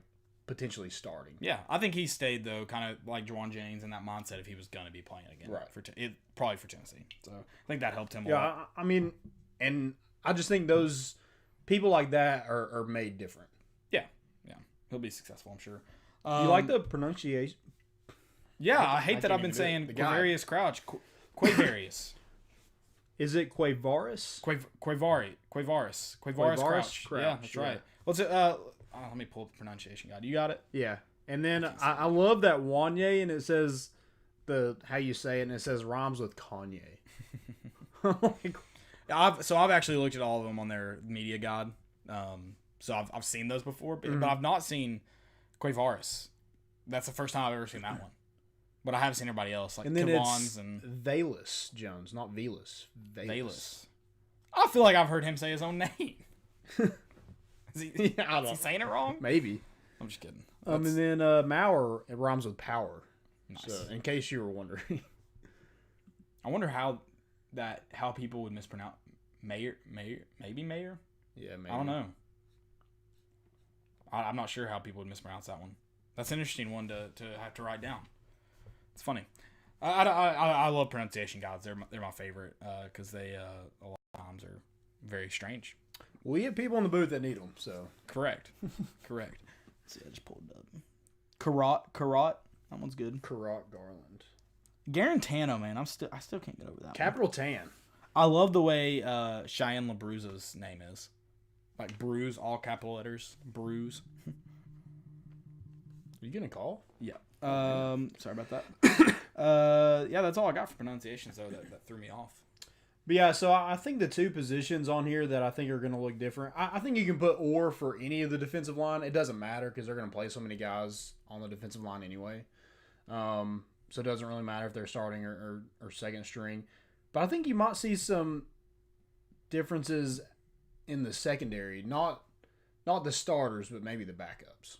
E: Potentially starting.
D: Yeah, I think he stayed though, kind of like Juwan Jennings in that mindset if he was going to be playing again.
E: Right.
D: Probably for Tennessee. So I think that helped him a lot.
E: Yeah, I mean, and I just think those people like that are made different.
D: Yeah, he'll be successful, I'm sure.
E: You like the pronunciation?
D: Yeah, I hate that I've been saying Quavarius Crouch. Quavarius.
E: Is it Quavaris?
D: Quavaris Crouch. Yeah, that's right. What's it? Let me pull up the pronunciation guide. You got it?
E: Yeah. And then I love that Wanye, and it says how you say it, and it says rhymes with Kanye.
D: I've actually looked at all of them on their media guide. So I've seen those before, but I've not seen Quavaris. That's the first time I've ever seen that one. But I have seen everybody else, like Kavons and
E: Velus Jones, not Velus.
D: Velus. I feel like I've heard him say his own name. Is he saying it wrong?
E: Maybe.
D: I'm just kidding.
E: And then Maurer, it rhymes with power.
D: Nice.
E: So, in case you were wondering.
D: I wonder how people would mispronounce Mayer. Maybe Mayer?
E: Yeah, maybe.
D: I don't know. I'm not sure how people would mispronounce that one. That's an interesting one to have to write down. It's funny. I love pronunciation guides. They're my favorite because they a lot of times are very strange.
E: We have people in the booth that need them, so.
D: Correct. Let's see, I just pulled it up. Carrot. That one's good.
E: Carrot Garland.
D: Garantano, man. I still can't get over that
E: Capital
D: one.
E: Tan.
D: I love the way Cheyenne LaBruza's name is. Like Bruise, all capital letters. Bruise.
E: Are you going to call?
D: Yeah. Sorry about that. Yeah, that's all I got for pronunciations, though, that threw me off.
E: But yeah, so I think the two positions on here that I think are going to look different. I think you can put or for any of the defensive line. It doesn't matter because they're going to play so many guys on the defensive line anyway. So it doesn't really matter if they're starting or second string. But I think you might see some differences in the secondary. Not the starters, but maybe the backups.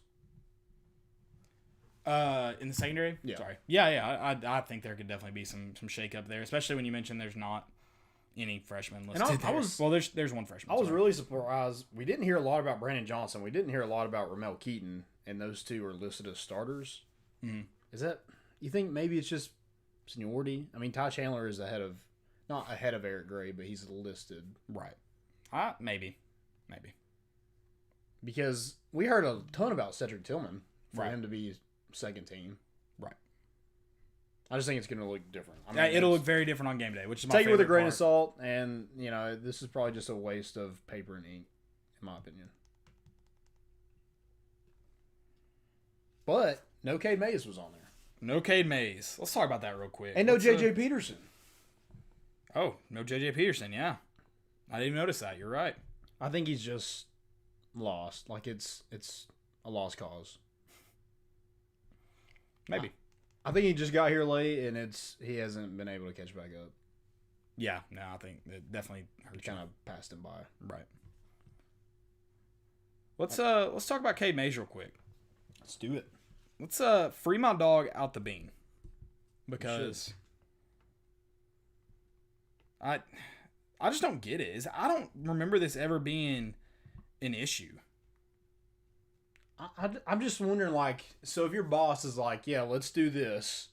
D: In the secondary?
E: Yeah.
D: Sorry. Yeah. I think there could definitely be some shake-up there, especially when you mentioned there's not any freshmen listed there. There's one freshman.
E: I was really surprised. We didn't hear a lot about Brandon Johnson. We didn't hear a lot about Ramel Keaton, and those two are listed as starters.
D: Mm-hmm.
E: Is that – you think maybe it's just seniority. I mean, Ty Chandler is not ahead of Eric Gray, but he's listed.
D: Right. Maybe.
E: Because we heard a ton about Cedric Tillman for
D: Right.
E: him to be second team.
D: Right.
E: I just think it's going to look different. I
D: Yeah, it'll look very different on game day, which is my
E: take it with a
D: favorite
E: grain
D: part.
E: of salt, and this is probably just a waste of paper and ink, in my opinion. But no Cade Mays was on there,
D: No Cade Mays. Let's talk about that real quick.
E: and no
D: Let's,
E: JJ Peterson.
D: Oh, no JJ Peterson. Yeah, I didn't even notice that. You're right.
E: I think he's just lost. Like it's a lost cause.
D: Maybe.
E: I think he just got here late, and he hasn't been able to catch back up.
D: Yeah. No, I think it definitely hurt.
E: Kind of passed him by.
D: Right. Let's talk about Cade Mays real quick.
E: Let's do it.
D: Let's free my dog out the bean, because I just don't get it. I don't remember this ever being an issue.
E: I'm just wondering, like, so if your boss is like, yeah, let's do this,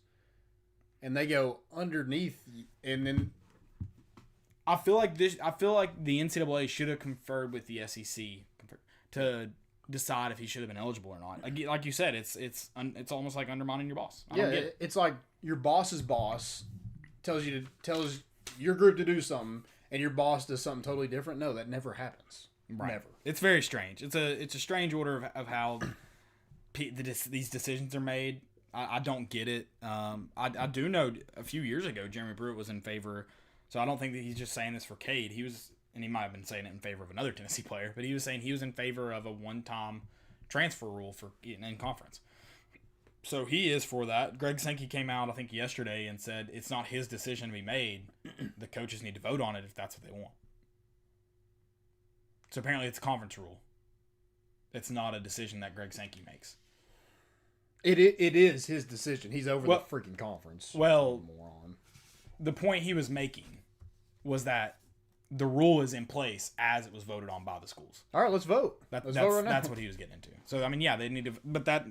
E: and they go underneath, and then
D: I feel like the NCAA should have conferred with the SEC to decide if he should have been eligible or not. Like you said, it's almost like undermining your boss. I don't get it.
E: It's like your boss's boss tells your group to do something, and your boss does something totally different. No, that never happens.
D: Right.
E: Never.
D: It's very strange. It's a strange order of how these decisions are made. I don't get it. I do know a few years ago Jeremy Pruitt was in favor, so I don't think that he's just saying this for Cade. He was, and he might have been saying it in favor of another Tennessee player, but he was saying he was in favor of a one-time transfer rule for in conference. So he is for that. Greg Sankey came out, I think, yesterday and said it's not his decision to be made. The coaches need to vote on it if that's what they want. So apparently it's a conference rule. It's not a decision that Greg Sankey makes.
E: It is his decision. He's over the freaking conference.
D: Well,
E: moron.
D: The point he was making was that the rule is in place as it was voted on by the schools.
E: All right, let's vote. Let's vote right now.
D: That's what he was getting into. So I mean, yeah, they need to. But that,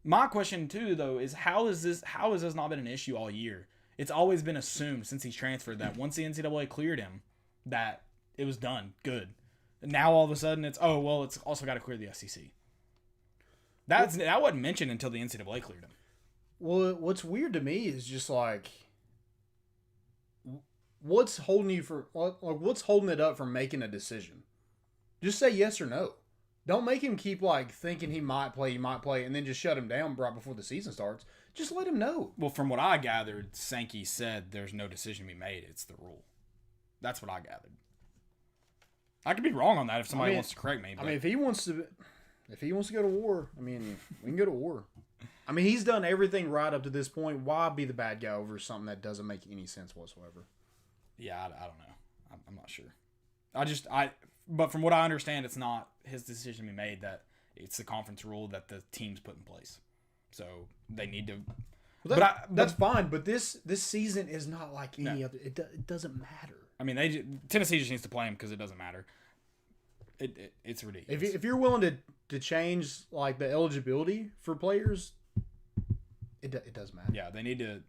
D: my question too, though, is how has this not been an issue all year? It's always been assumed since he's transferred that once the NCAA cleared him, that it was done, good. And now all of a sudden it's it's also got to clear the SEC. That wasn't mentioned until the NCAA cleared him.
E: Well, what's weird to me is just like, what's holding it up from making a decision? Just say yes or no. Don't make him keep like thinking he might play, and then just shut him down right before the season starts. Just let him know.
D: Well, from what I gathered, Sankey said there's no decision to be made. It's the rule. That's what I gathered. I could be wrong on that if somebody wants to correct me. But.
E: I mean, if he wants to go to war, I mean, we can go to war. I mean, he's done everything right up to this point. Why be the bad guy over something that doesn't make any sense whatsoever?
D: Yeah, I don't know. I'm not sure. But from what I understand, it's not his decision to be made. That it's the conference rule that the teams put in place. So they need to.
E: Well, that's fine. But this season is not like any other. It doesn't matter.
D: I mean, Tennessee just needs to play him because it doesn't matter. It's ridiculous.
E: If you're willing to change like the eligibility for players, it does matter.
D: Yeah, they need to.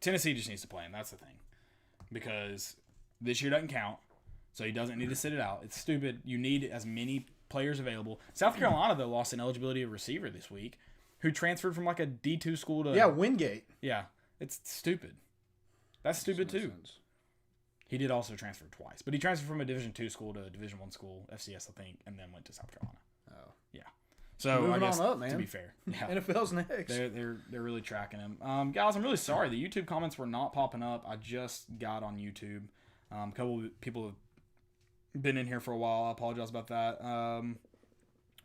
D: Tennessee just needs to play him. That's the thing, because this year doesn't count, so he doesn't need to sit it out. It's stupid. You need as many players available. South Carolina though lost an eligibility of receiver this week, who transferred from like a D2 school to
E: Wingate.
D: Yeah, it's stupid. That's stupid too.
E: Sense.
D: He did also transfer twice, but he transferred from a Division II school to a Division I school, FCS I think, and then went to South Carolina.
E: Oh,
D: yeah. So
E: moving
D: I guess
E: on up, man.
D: to be fair, yeah,
E: NFL's next.
D: they're really tracking him. Guys, I'm really sorry. The YouTube comments were not popping up. I just got on YouTube. A couple of people have been in here for a while. I apologize about that.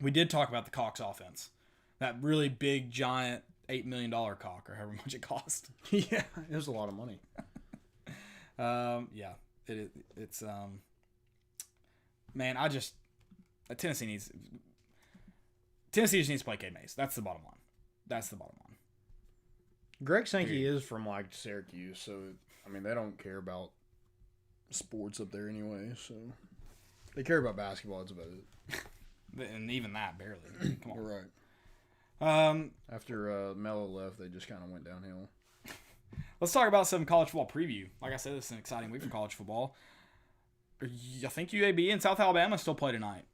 D: We did talk about the Cox offense, that really big, giant $8 million cock, or however much it cost.
E: Yeah, it was a lot of money.
D: Yeah, it's man, Tennessee just needs to play Cade Mays. That's the bottom line.
E: Greg Sankey is from like Syracuse, so I mean they don't care about sports up there anyway. So they care about basketball. That's about it.
D: And even that barely. Come on.
E: You're right. After Melo left, they just kind of went downhill.
D: Let's talk about some college football preview. Like I said, this is an exciting week for college football. I think UAB and South Alabama still play tonight.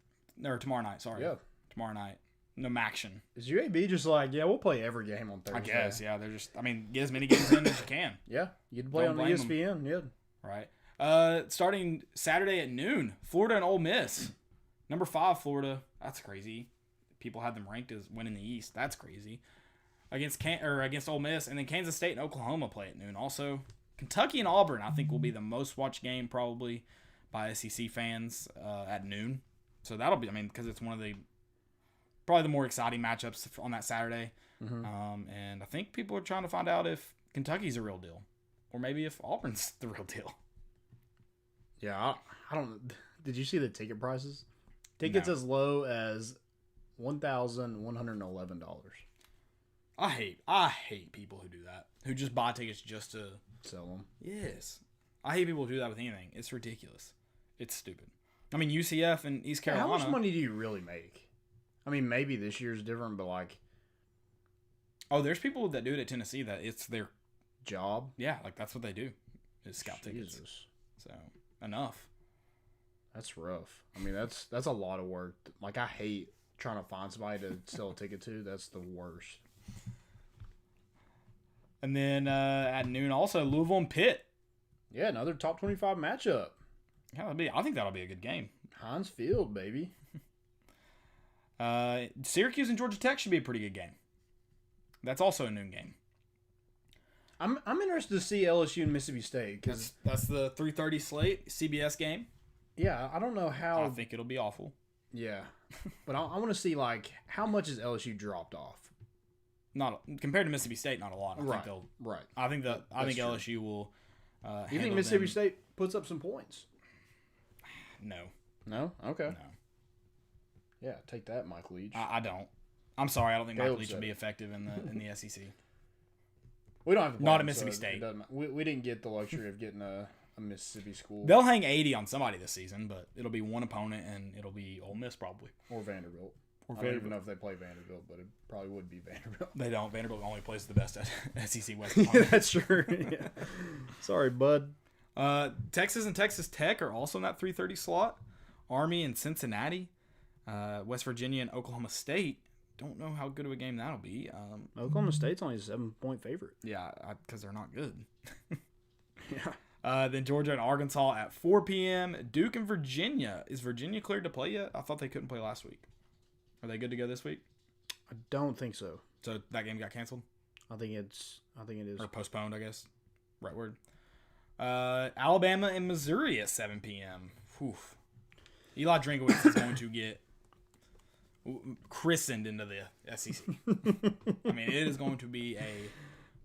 D: Or tomorrow night, sorry.
E: Yeah.
D: Tomorrow night. No action.
E: Is UAB just like, yeah, we'll play every game on Thursday?
D: I guess, yeah. They're just, get as many games in as you can.
E: Yeah, you can play
D: Don't
E: on
D: blame
E: ESPN, yeah.
D: Right. Starting Saturday at noon, Florida and Ole Miss. Number 5, Florida. That's crazy. People had them ranked as winning the East. That's crazy. Against Ole Miss, and then Kansas State and Oklahoma play at noon. Also, Kentucky and Auburn, I think, will be the most watched game probably by SEC fans at noon. So that'll be, because it's one of the probably the more exciting matchups on that Saturday.
E: Mm-hmm.
D: And I think people are trying to find out if Kentucky's a real deal, or maybe if Auburn's the real deal.
E: Yeah, I don't. Did you see the ticket prices? Tickets as low as $1,111.
D: I hate people who do that. Who just buy tickets just to
E: sell them.
D: Yes. I hate people who do that with anything. It's ridiculous. It's stupid. UCF and East Carolina.
E: How much money do you really make? Maybe this year's different, but like.
D: Oh, there's people that do it at Tennessee that it's their
E: job.
D: Yeah, that's what they do. Is scout tickets. So enough.
E: That's rough. That's a lot of work. Like, I hate trying to find somebody to sell a ticket to. That's the worst.
D: And then at noon also, Louisville and Pitt.
E: Yeah, another top 25 matchup.
D: Yeah, I think that'll be a good game.
E: Heinz Field, baby.
D: Syracuse and Georgia Tech should be a pretty good game. That's also a noon game.
E: I'm interested to see LSU and Mississippi State. Cause
D: that's the 3:30 slate, CBS game.
E: Yeah, I don't know how.
D: I think it'll be awful.
E: Yeah, but I want to see how much has LSU dropped off.
D: Not compared to Mississippi State, not a lot. I think LSU will.
E: You think Mississippi State puts up some points?
D: No.
E: No. Okay.
D: No.
E: Yeah, take that, Mike Leach.
D: I don't. I'm sorry. I don't think Mike Leach will be effective in the SEC.
E: We don't have to.
D: Not at Mississippi State.
E: We didn't get the luxury of getting a Mississippi school.
D: They'll hang 80 on somebody this season, but it'll be one opponent, and it'll be Ole Miss probably.
E: Or Vanderbilt. I don't even know if they play Vanderbilt, but it probably would be Vanderbilt.
D: They don't. Vanderbilt only plays the best SEC West.
E: Yeah, that's true. Yeah. Sorry, bud.
D: Texas and Texas Tech are also in that 3:30 slot. Army and Cincinnati. West Virginia and Oklahoma State. Don't know how good of a game that'll be.
E: Oklahoma State's only a 7-point favorite.
D: Yeah, because they're not good.
E: Yeah.
D: Then Georgia and Arkansas at 4 p.m. Duke and Virginia. Is Virginia cleared to play yet? I thought they couldn't play last week. Are they good to go this week?
E: I don't think so.
D: So that game got canceled?
E: I think it is.
D: Or postponed, I guess. Right word. Alabama and Missouri at 7 p.m. Whew. Eli Drinkowitz is going to get christened into the SEC. It is going to be a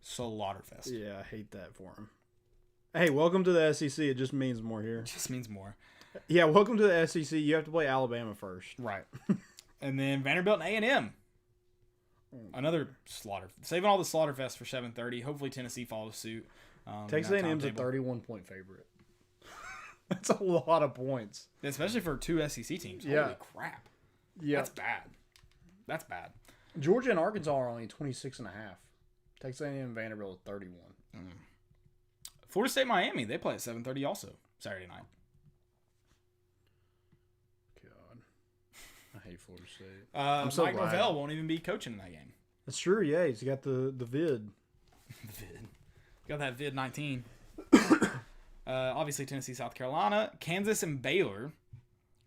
D: slaughterfest.
E: Yeah, I hate that for him. Hey, welcome to the SEC. It just means more here.
D: It just means more.
E: Yeah, welcome to the SEC. You have to play Alabama first.
D: Right. And then Vanderbilt and A&M. Another slaughter. Saving all the slaughterfest for 7:30. Hopefully Tennessee follows suit.
E: Texas A&M's a 31-point favorite. That's a lot of points.
D: Especially for two SEC teams.
E: Yeah.
D: Holy crap.
E: Yeah.
D: That's bad.
E: Georgia and Arkansas are only 26.5. Texas A&M and Vanderbilt are 31.
D: Florida State, Miami. They play at 7:30 also. Saturday night.
E: God. I hate Florida State.
D: I'm so Mike Norvell won't even be coaching in that game.
E: That's true, yeah. He's got the vid.
D: Got that vid 19. Obviously Tennessee, South Carolina, Kansas, and Baylor.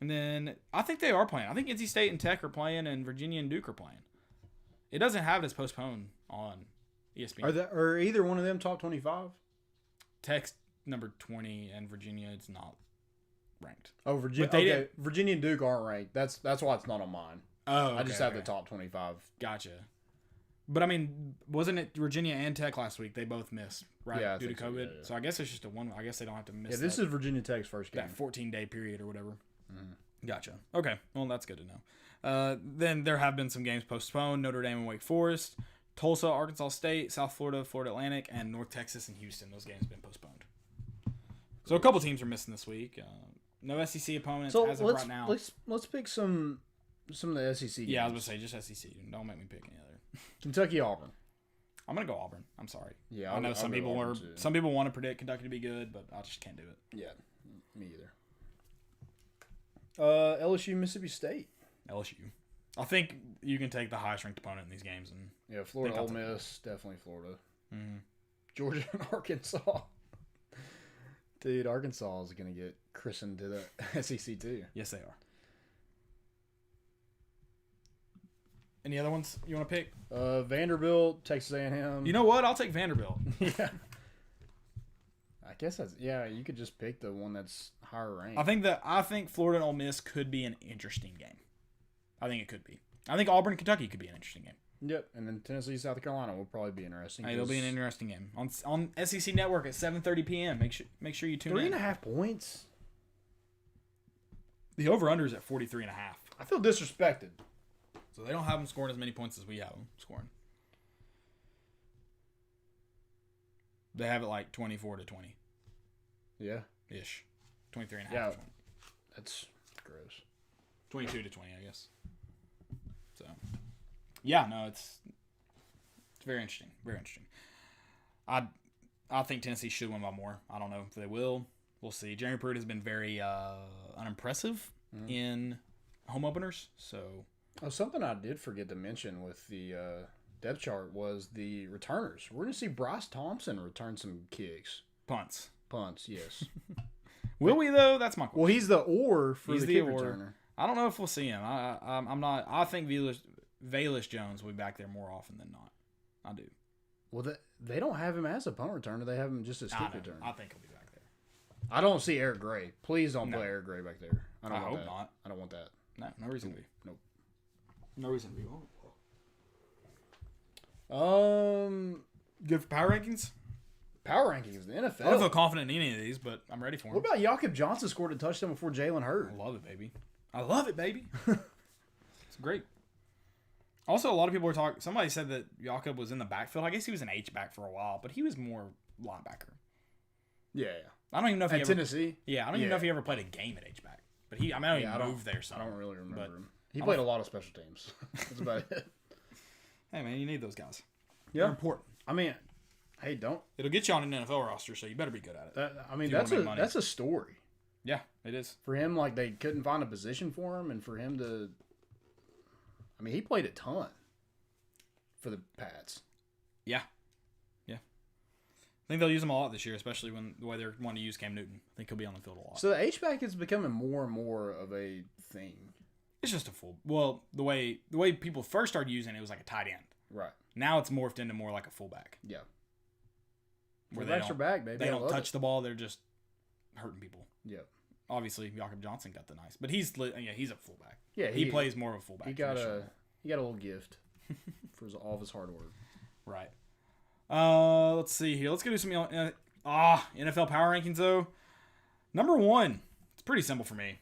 D: And then I think they are playing. I think NC State and Tech are playing, and Virginia and Duke are playing. It doesn't have it as postponed on ESPN.
E: Are either one of them top 25?
D: Tech's number 20, and Virginia is not ranked.
E: Oh, Virginia. Okay, Virginia and Duke aren't ranked. That's why it's not on mine.
D: Oh, okay,
E: I just have the top 25.
D: Gotcha. But wasn't it Virginia and Tech last week? They both missed, right?
E: Yeah,
D: due to COVID.
E: Yeah.
D: So I guess it's just a one. I guess they don't have to miss.
E: Yeah, this is Virginia Tech's first game.
D: That 14-day period or whatever. Gotcha. Okay. Well, that's good to know. Then there have been some games postponed. Notre Dame and Wake Forest, Tulsa, Arkansas State, South Florida, Florida Atlantic, and North Texas and Houston. Those games have been postponed. So a couple teams are missing this week. No SEC opponents as of right now.
E: Let's pick some of the SEC games.
D: Yeah, I was going to say just SEC. Don't make me pick any other.
E: Kentucky Auburn.
D: I'm gonna go Auburn. I'm sorry.
E: Yeah,
D: I know some people want to predict Kentucky to be good, but I just can't do it.
E: Yeah, me either. LSU, Mississippi State.
D: LSU. I think you can take the highest ranked opponent in these games, and
E: Yeah, Florida, Ole Miss, definitely Florida.
D: mm-hmm.
E: Georgia and Arkansas. Dude, Arkansas is gonna get christened to the SEC too.
D: Yes, they are. Any other ones you want to pick?
E: Vanderbilt, Texas A&M.
D: You know what? I'll take Vanderbilt.
E: Yeah. I guess that's you could just pick the one that's higher ranked.
D: I think Florida and Ole Miss could be an interesting game. I think it could be. I think Auburn and Kentucky could be an interesting game.
E: Yep, and then Tennessee, South Carolina will probably be interesting.
D: Hey, it'll be an interesting game on SEC Network at 7:30 p.m. Make sure you tune in.
E: 3.5 points.
D: The over/under is at 43.5.
E: I feel disrespected.
D: So they don't have them scoring as many points as we have them scoring. They have it like 24-20
E: Yeah.
D: ish, 23.5.
E: Yeah. That's gross.
D: 22-20, I guess. So, yeah, no, it's very interesting. Very interesting. I think Tennessee should win by more. I don't know if they will. We'll see. Jeremy Pruitt has been very unimpressive in home openers. So,
E: something I did forget to mention with the depth chart was the returners. We're going to see Bryce Thompson return some kicks.
D: punts.
E: Yes.
D: Will we though? That's my question.
E: Well, he's the for
D: He's
E: the
D: the
E: kick
D: or.
E: returner.
D: I don't know if we'll see him. I'm not. I think Velus Jones will be back there more often than not. I do.
E: Well, they don't have him as a punt returner. They have him just as kick returner.
D: I think he'll be back there.
E: I don't see Eric Gray. Please don't play Eric Gray back there. I
D: hope
E: want that.
D: not.
E: I don't want that.
D: No reason to be.
E: Nope.
D: No reason to be. Good for power rankings.
E: Power rankings, the NFL.
D: I don't feel confident in any of these, but I'm ready for them.
E: What about Jakob Johnson scored a touchdown before Jalen Hurd?
D: I love it, baby. It's great. Also, a lot of people were talking. Somebody said that Jakob was in the backfield. I guess he was an H-back for a while, but he was more linebacker.
E: Yeah.
D: I don't even know if he ever,
E: Tennessee.
D: Yeah, I don't even know if he ever played a game at H-back. But I know he moved there.
E: I don't really remember him. He
D: I'm
E: played a lot of special teams. That's about it.
D: Hey man, you need those guys.
E: Yeah,
D: They're important.
E: I mean, hey, don't.
D: It'll get you on an NFL roster, so you better be good at it.
E: That's a story.
D: Yeah, it is.
E: For him, like they couldn't find a position for him, and for him to. I mean, he played a ton for the Pats.
D: Yeah. I think they'll use him a lot this year, especially when the way they're wanting to use Cam Newton. I think he'll be on the field a lot.
E: So the H-back is becoming more and more of a thing.
D: It's just a the way people first started using it was like a tight end.
E: Right.
D: Now it's morphed into more like a fullback.
E: Yeah.
D: Where
E: Fullbacks are back, baby.
D: They don't touch the ball. They're just hurting people.
E: Yeah.
D: Obviously, Jakob Johnson got the nice, but he's a fullback.
E: Yeah,
D: he plays more of a fullback.
E: He got a little gift for all of his hard work.
D: Right. Let's see here. Let's go do some NFL power rankings though. Number 1, it's pretty simple for me.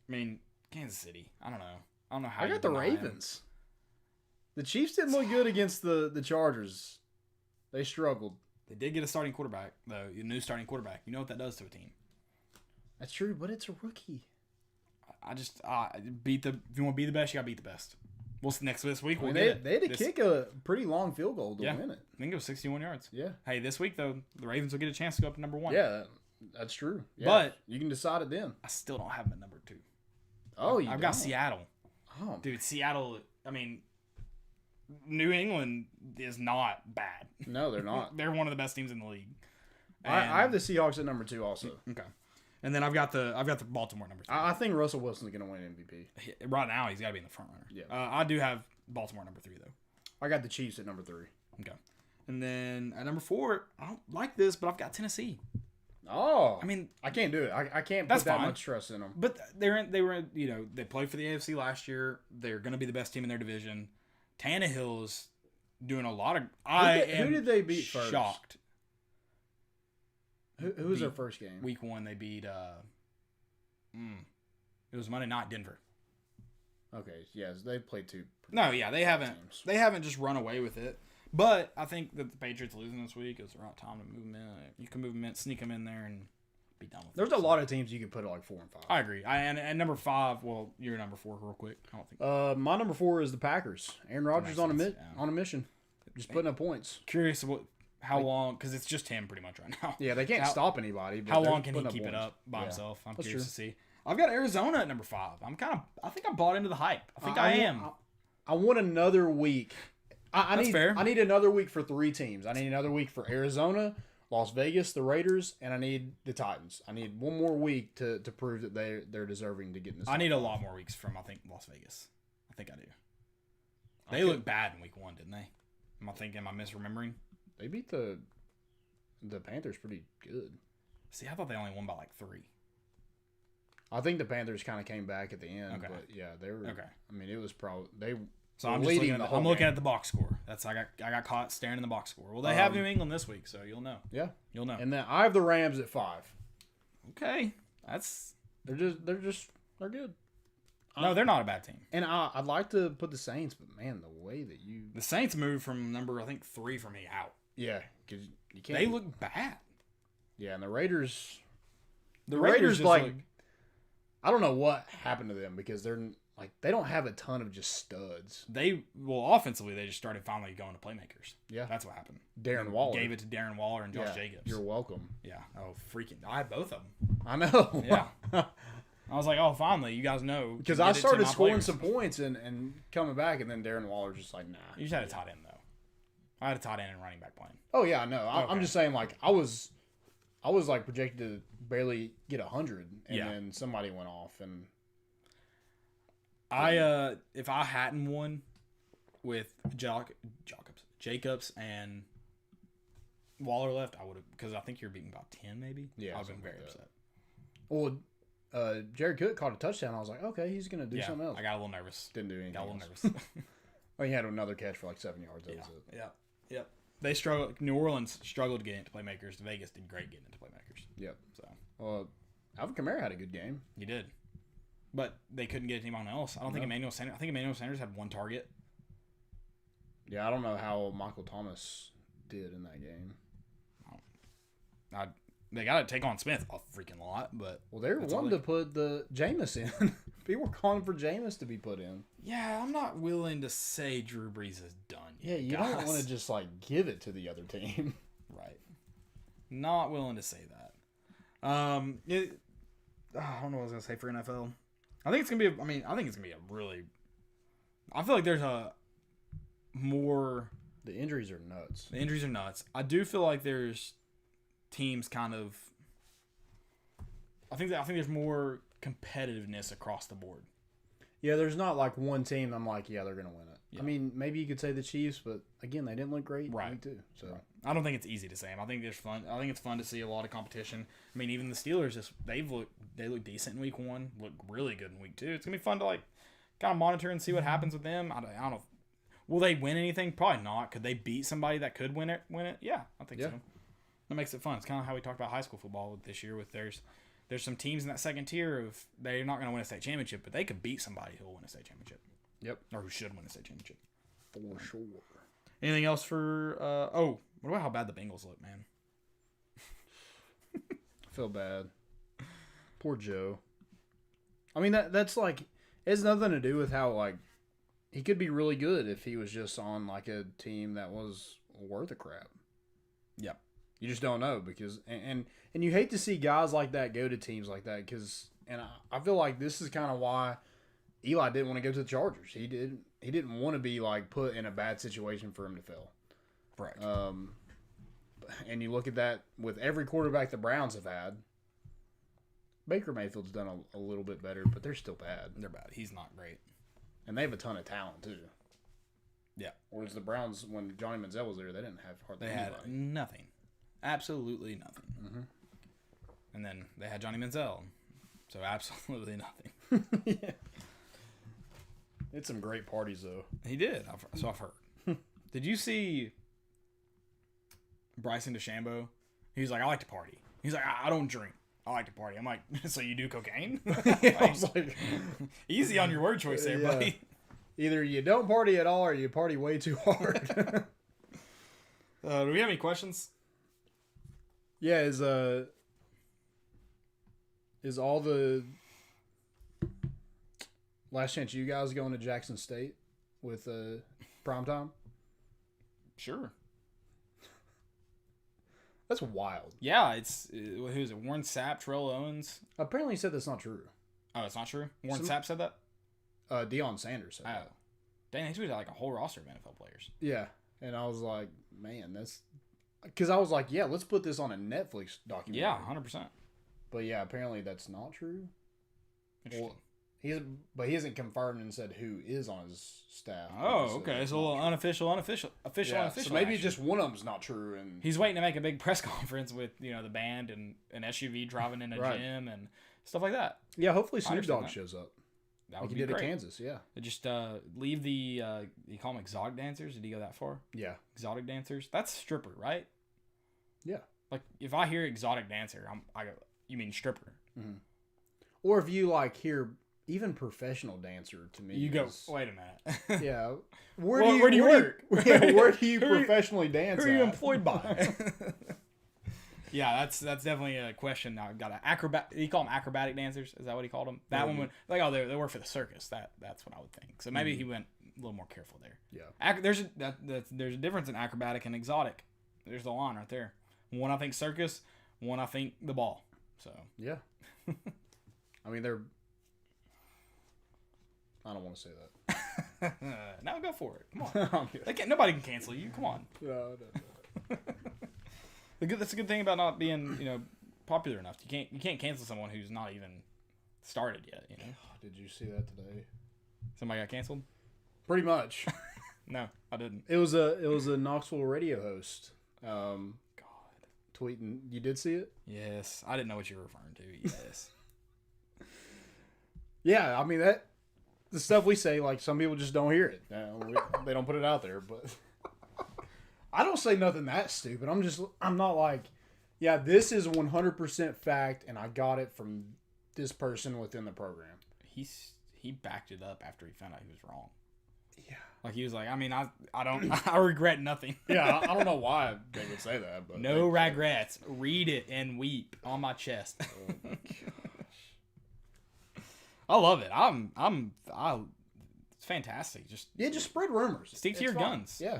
D: I mean, Kansas City. I don't know how.
E: I got the Ravens. The Chiefs didn't look good against the Chargers. They struggled.
D: They did get a starting quarterback though. A new starting quarterback. You know what that does to a team.
E: That's true, but it's a rookie.
D: If you want to be the best, you got to beat the best. Well, this week we'll
E: get it. They had to kick a pretty long field goal to win it.
D: I think it was 61 yards.
E: Yeah.
D: Hey, this week though, the Ravens will get a chance to go up to number 1.
E: Yeah, that's true. Yeah.
D: But
E: you can decide it then.
D: I still don't have them at number 2.
E: Oh,
D: I've got Seattle.
E: Oh,
D: dude, Seattle. I mean, New England is not bad.
E: No, they're not.
D: They're one of the best teams in the league.
E: I have the Seahawks at number 2 also.
D: Okay. And then I've got the Baltimore number 3.
E: I think Russell Wilson's going to win MVP.
D: Right now, he's got to be in the front runner.
E: Yeah.
D: I do have Baltimore number 3 though.
E: I got the Chiefs at number 3.
D: Okay. And then at number 4, I don't like this, but I've got Tennessee.
E: Oh.
D: I mean,
E: I can't do it. I can't
D: put
E: that much trust in them.
D: But they were they played for the AFC last year. They're going to be the best team in their division. Tannehill's doing a lot of.
E: Who did they beat first?
D: Shocked.
E: Who was their first game?
D: Week 1, they beat. It was Monday night, Denver.
E: Okay, yes, they played 2.
D: No, yeah, they haven't.
E: Teams.
D: They haven't just run away with it. But I think that the Patriots losing this week is the right time to move them in. You can move them in, sneak them in there, and be done with it.
E: There's a lot of teams you could put at like 4 and 5.
D: I agree. And number 5, well, you're number 4 real quick. I don't think.
E: My number 4 is the Packers. Aaron Rodgers on a mission. just putting up points.
D: Curious how long, because it's just him pretty much right now.
E: Yeah, they can't stop anybody. But
D: How
E: they're
D: long can he
E: putting
D: keep it
E: points.
D: up by himself? I'm
E: That's
D: curious
E: true.
D: to see. I've got Arizona at number 5. I think I bought into the hype. I think I am.
E: I want another week.
D: That's fair.
E: I need another week for 3 teams. I need another week for Arizona, Las Vegas, the Raiders, and I need the Titans. I need one more week to prove that they're deserving to get in this.
D: I need a lot more weeks from, I think, Las Vegas. I think I do. They looked bad in week 1, didn't they? Am I misremembering?
E: They beat the Panthers pretty good.
D: See, I thought they only won by like 3.
E: I think the Panthers kind of came back at the end,
D: Okay.
E: but yeah, they were.
D: Okay.
E: I mean, it was probably they.
D: So
E: were
D: I'm just
E: leading
D: looking
E: the
D: at
E: whole
D: I'm looking
E: game.
D: at the box score. I got caught staring in the box score. Well, they have New England this week, so you'll know.
E: Yeah,
D: You'll know.
E: and then I have the Rams at 5.
D: Okay, that's
E: They're good.
D: no, they're not a bad team.
E: And I'd like to put the Saints, but man, the way that
D: The Saints moved from number 3 for me out.
E: yeah, because you can't.
D: They look bad.
E: Yeah, and the Raiders.
D: The
E: Raiders
D: just
E: like
D: look-
E: I don't know what happened to them because they don't have a ton of just studs.
D: offensively they just started finally going to playmakers.
E: Yeah.
D: That's what happened.
E: Darren Waller
D: Gave it to Darren Waller and Josh
E: Yeah,
D: Jacobs.
E: You're welcome.
D: Yeah. Oh, freaking! I had both of them.
E: I know.
D: Yeah. I was like, oh, finally, you guys know. to
E: Because
D: get
E: I
D: it to
E: started
D: my
E: scoring
D: players.
E: some points and coming back, and then Darren Waller's just like, nah.
D: You just had a tight end though. I had a tight end and running back playing.
E: Oh yeah, no. I'm
D: Okay.
E: just saying, like I was like projected to barely get 100, and
D: Yeah.
E: then somebody went off, and
D: If I hadn't won with Jacobs and Waller left, I would have, because I think you're beating about 10 maybe.
E: Yeah,
D: I would have been
E: something
D: very
E: like that.
D: upset.
E: well, Jared Cook caught a touchdown. I was like, okay, he's gonna do something else.
D: I got a little nervous.
E: Didn't do anything.
D: Got a little
E: else.
D: nervous.
E: Well, he had another catch for like 7 yards. That was it.
D: Yeah. They struggled. New Orleans struggled to get into playmakers. Vegas did great getting into playmakers.
E: Yep.
D: So
E: Alvin Kamara had a good game.
D: you did, but they couldn't get anyone else. I don't think Emmanuel Sanders. I think Emmanuel Sanders had 1 target.
E: Yeah, I don't know how Michael Thomas did in that game.
D: They got to take on Smith a freaking lot, but
E: Well, they were
D: that's all
E: wanting to put the Jameis in. People were calling for Jameis to be put in.
D: yeah, I'm not willing to say Drew Brees is done.
E: Yeah, you
D: guys.
E: don't want to just like give it to the other team.
D: Right. Not willing to say that. I don't know what I was gonna say for NFL. I think it's gonna be. I think it's gonna be a really. I feel like there's a more.
E: The injuries are nuts.
D: The injuries are nuts. I do feel like there's teams kind of. I think there's more competitiveness across the board.
E: Yeah, there's not like one team I'm like, yeah, they're gonna win it.
D: Yeah.
E: I mean, maybe you could say the Chiefs, but again, they didn't look great.
D: Right.
E: Week 2, so
D: I don't think it's easy to say. I think there's fun. I think it's fun to see a lot of competition. I mean, even the Steelers, they look decent in week 1, look really good in week 2. It's gonna be fun to like kind of monitor and see what happens with them. I don't know. Will they win anything? Probably not. Could they beat somebody that could win it? Yeah, I think so. That makes it fun. It's kind of how we talked about high school football this year. With there's some teams in that second tier of they're not going to win a state championship, but they could beat somebody who will win a state championship.
E: Yep.
D: Or who should win a state championship.
E: For sure.
D: Anything else for? What about how bad the Bengals look, man?
E: I feel bad. Poor Joe. I mean, that's like, it has nothing to do with how, like, he could be really good if he was just on, like, a team that was worth a crap.
D: Yep.
E: You just don't know because, and you hate to see guys like that go to teams like that because, and I feel like this is kind of why Eli didn't want to go to the Chargers. He didn't want to be, like, put in a bad situation for him to fail.
D: Correct.
E: And you look at that with every quarterback the Browns have had. Baker Mayfield's done a little bit better, but they're still bad.
D: They're bad. He's not great.
E: And they have a ton of talent, too.
D: Yeah.
E: Whereas the Browns, when Johnny Manziel was there, they didn't have hardly
D: They had
E: anybody.
D: nothing. Absolutely nothing.
E: Mm-hmm.
D: And then they had Johnny Manziel. So absolutely nothing.
E: Yeah. It's some great parties, though.
D: He did. So I've heard. Did you see Bryson DeChambeau? He was like, I like to party. He's like, I don't drink. I like to party. I'm like, so you do cocaine?
E: I was like,
D: Easy on your word choice there,
E: Yeah.
D: buddy.
E: either you don't party at all or you party way too hard.
D: Do we have any questions?
E: Yeah, is all the last chance you guys going to Jackson State with primetime?
D: Sure.
E: That's wild.
D: Yeah, who is it? Warren Sapp, Terrell Owens.
E: Apparently, he said that's not true.
D: Oh, it's not true. Warren Sapp said that.
E: Deion Sanders said that.
D: Dang, they tweeted like a whole roster of NFL players.
E: Yeah, and I was like, man, that's because I was like, yeah, let's put this on a Netflix documentary.
D: Yeah, 100%.
E: But yeah, apparently that's not true.
D: Interesting.
E: Well, he hasn't confirmed and said who is on his staff.
D: Oh, okay. It's a little unofficial.
E: So maybe just one of them's not true, and
D: he's waiting to make a big press conference with the band and an SUV driving in a gym and stuff like that.
E: Yeah, hopefully Snoop Dogg shows up.
D: That would
E: like
D: be
E: he did
D: great.
E: at Kansas. Yeah.
D: Just leave the you call them exotic dancers. Did he go that far?
E: Yeah.
D: Exotic dancers. That's stripper, right?
E: Yeah.
D: Like if I hear exotic dancer, I go, you mean stripper?
E: Mm-hmm. Or if you like hear. Even professional dancer to me.
D: You go. Wait a minute.
E: Yeah.
D: Where do you work?
E: Where do you professionally dance?
D: Who are you employed by? Yeah, that's definitely a question. I've got an acrobat. You call them acrobatic dancers? Is that what he called them? That one went like, oh, they work for the circus. That's what I would think. So maybe he went a little more careful there.
E: Yeah.
D: There's a difference in acrobatic and exotic. There's the line right there. One I think circus. One I think the ball. So
E: yeah. I mean they're. I don't want to say that.
D: Now go for it. Come on. Nobody can cancel you. Come on.
E: No.
D: That's a good thing about not being, popular enough. You can't cancel someone who's not even started yet.
E: Did you see that today?
D: Somebody got canceled?
E: Pretty much.
D: No, I didn't.
E: It was a Knoxville radio host. God. Tweeting. You did see it?
D: Yes. I didn't know what you were referring to. Yes.
E: Yeah, I mean that. The stuff we say, like, some people just don't hear it. They don't put it out there, but I don't say nothing that stupid. I'm not like, yeah, this is 100% fact, and I got it from this person within the program.
D: He backed it up after he found out he was wrong.
E: Yeah.
D: Like, he was like, I mean, I regret nothing.
E: Yeah, I don't know why they would say that. But
D: no regrets. Read it and weep on my chest.
E: Oh, my gosh.
D: I love it. It's fantastic. Just
E: spread rumors.
D: Stick to your guns.
E: Yeah.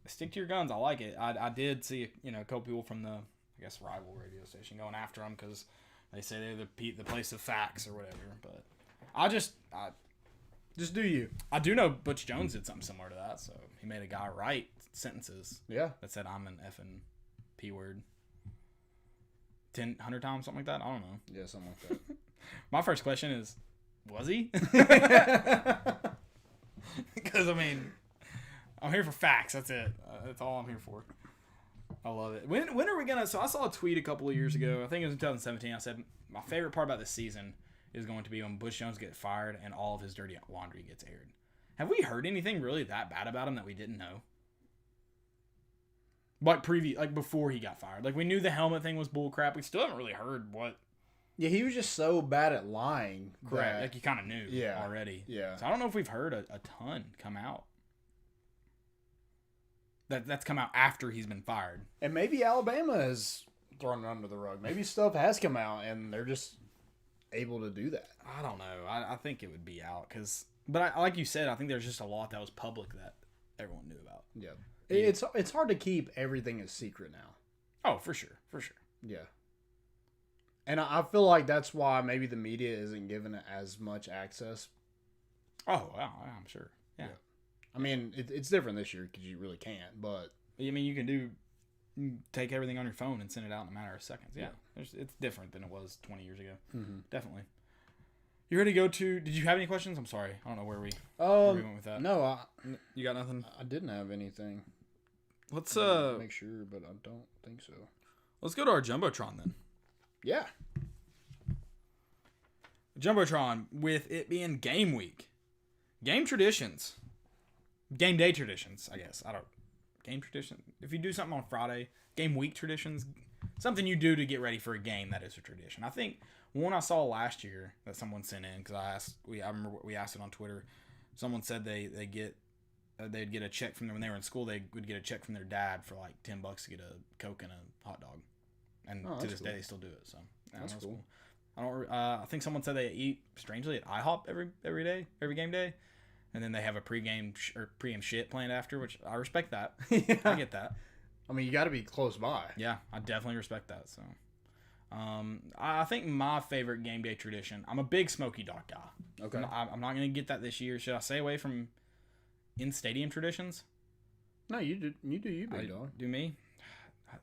D: Stick to your guns. I like it. I did see a couple people from the rival radio station going after them because they say they're the place of facts or whatever. But I just
E: do you.
D: I do know Butch Jones did something similar to that. So he made a guy write sentences.
E: Yeah.
D: That said I'm an effing P word 100 times, something like that. I don't know.
E: Yeah, something like that.
D: My first question is, was he? Because, I mean, I'm here for facts. That's it. That's all I'm here for. I love it. When are we going to... So I saw a tweet a couple of years ago. I think it was in 2017. I said, my favorite part about this season is going to be when Butch Jones gets fired and all of his dirty laundry gets aired. Have we heard anything really that bad about him that we didn't know? Like before he got fired. Like, we knew the helmet thing was bullcrap. We still haven't really heard what...
E: Yeah, he was just so bad at lying.
D: Correct. Like, you kind of knew already.
E: Yeah.
D: So I don't know if we've heard a ton come out. That's come out after he's been fired.
E: And maybe Alabama has thrown it under the rug. Maybe stuff has come out, and they're just able to do that.
D: I don't know. I think it would be out. But like you said, I think there's just a lot that was public that everyone knew about.
E: Yeah. It's hard to keep everything a secret now.
D: Oh, for sure. For sure.
E: Yeah. And I feel like that's why maybe the media isn't given it as much access.
D: Oh, wow, I'm sure. Yeah.
E: I mean, it's different this year because you really can't, but...
D: I mean, you can take everything on your phone and send it out in a matter of seconds. Yeah. It's different than it was 20 years ago. Mm-hmm. Definitely. You ready to go to... Did you have any questions? I'm sorry. I don't know where we went with that.
E: No,
D: you got nothing?
E: I didn't have anything.
D: Let's
E: make sure, but I don't think so.
D: Let's go to our Jumbotron then.
E: Yeah.
D: Jumbotron, with it being game week. Game traditions. Game day traditions, I guess. Game tradition. If you do something on Friday, game week traditions, something you do to get ready for a game that is a tradition. I think one I saw last year that someone sent in, because I remember we asked it on Twitter. Someone said they'd get a check from them when they were in school. They would get a check from their dad for like $10 to get a Coke and a hot dog. And to this day, they still do it. So
E: that's cool.
D: I think someone said they eat strangely at IHOP every day, every game day. and then they have a pregame shit planned after, which I respect that.
E: Yeah.
D: I get that.
E: I mean, you got to be close by.
D: Yeah, I definitely respect that. So, I think my favorite game day tradition. I'm a big Smoky Dog guy.
E: Okay.
D: I'm not gonna get that this year. Should I stay away from in stadium traditions?
E: No, you do. You big dog.
D: Do me?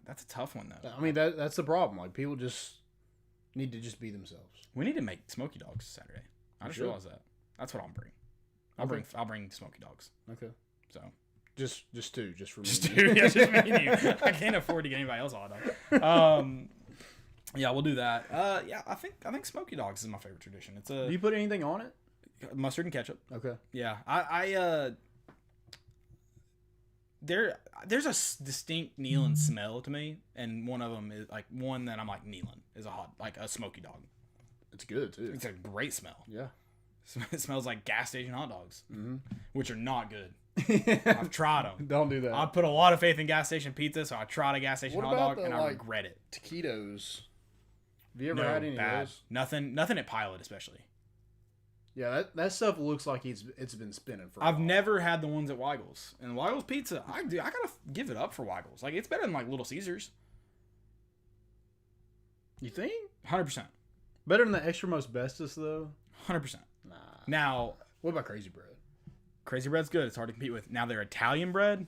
D: That's a tough one though.
E: I mean, that's the problem. Like, people just need to just be themselves.
D: We need to make Smoky Dogs Saturday. I just realized that. That's what I'll bring. I'll bring Smoky Dogs.
E: Okay.
D: So
E: just two, just for me.
D: just two. Yeah, just me and you. I can't afford to get anybody else on it. Yeah, we'll do that. Yeah, I think Smoky Dogs is my favorite tradition. It's
E: Do you put anything on it?
D: mustard and ketchup.
E: Okay.
D: Yeah, there's a distinct Nealon smell to me, and one of them is like one that I'm like Nealon is a Smoky Dog.
E: It's good too.
D: It's a great smell.
E: Yeah.
D: It smells like gas station hot dogs, which are not good.
E: Mm-hmm.
D: I've tried them.
E: Don't do that.
D: I put a lot of faith in gas station pizza, so I tried a gas station
E: What
D: hot
E: about
D: dog, and I regret it.
E: Taquitos. Have you ever
D: No,
E: had any
D: bad.
E: of those?
D: Nothing at Pilot, especially.
E: Yeah, that stuff looks like it's been spinning for.
D: I've
E: a while.
D: never had the ones at Weigel's, and Weigel's pizza. I gotta give it up for Weigel's. Like, it's better than like Little Caesars.
E: You think?
D: 100%.
E: Better than the extra most bestest though?
D: 100%.
E: Nah.
D: Now,
E: What about Crazy Bread?
D: Crazy Bread's good. It's hard to compete with. Now, their Italian bread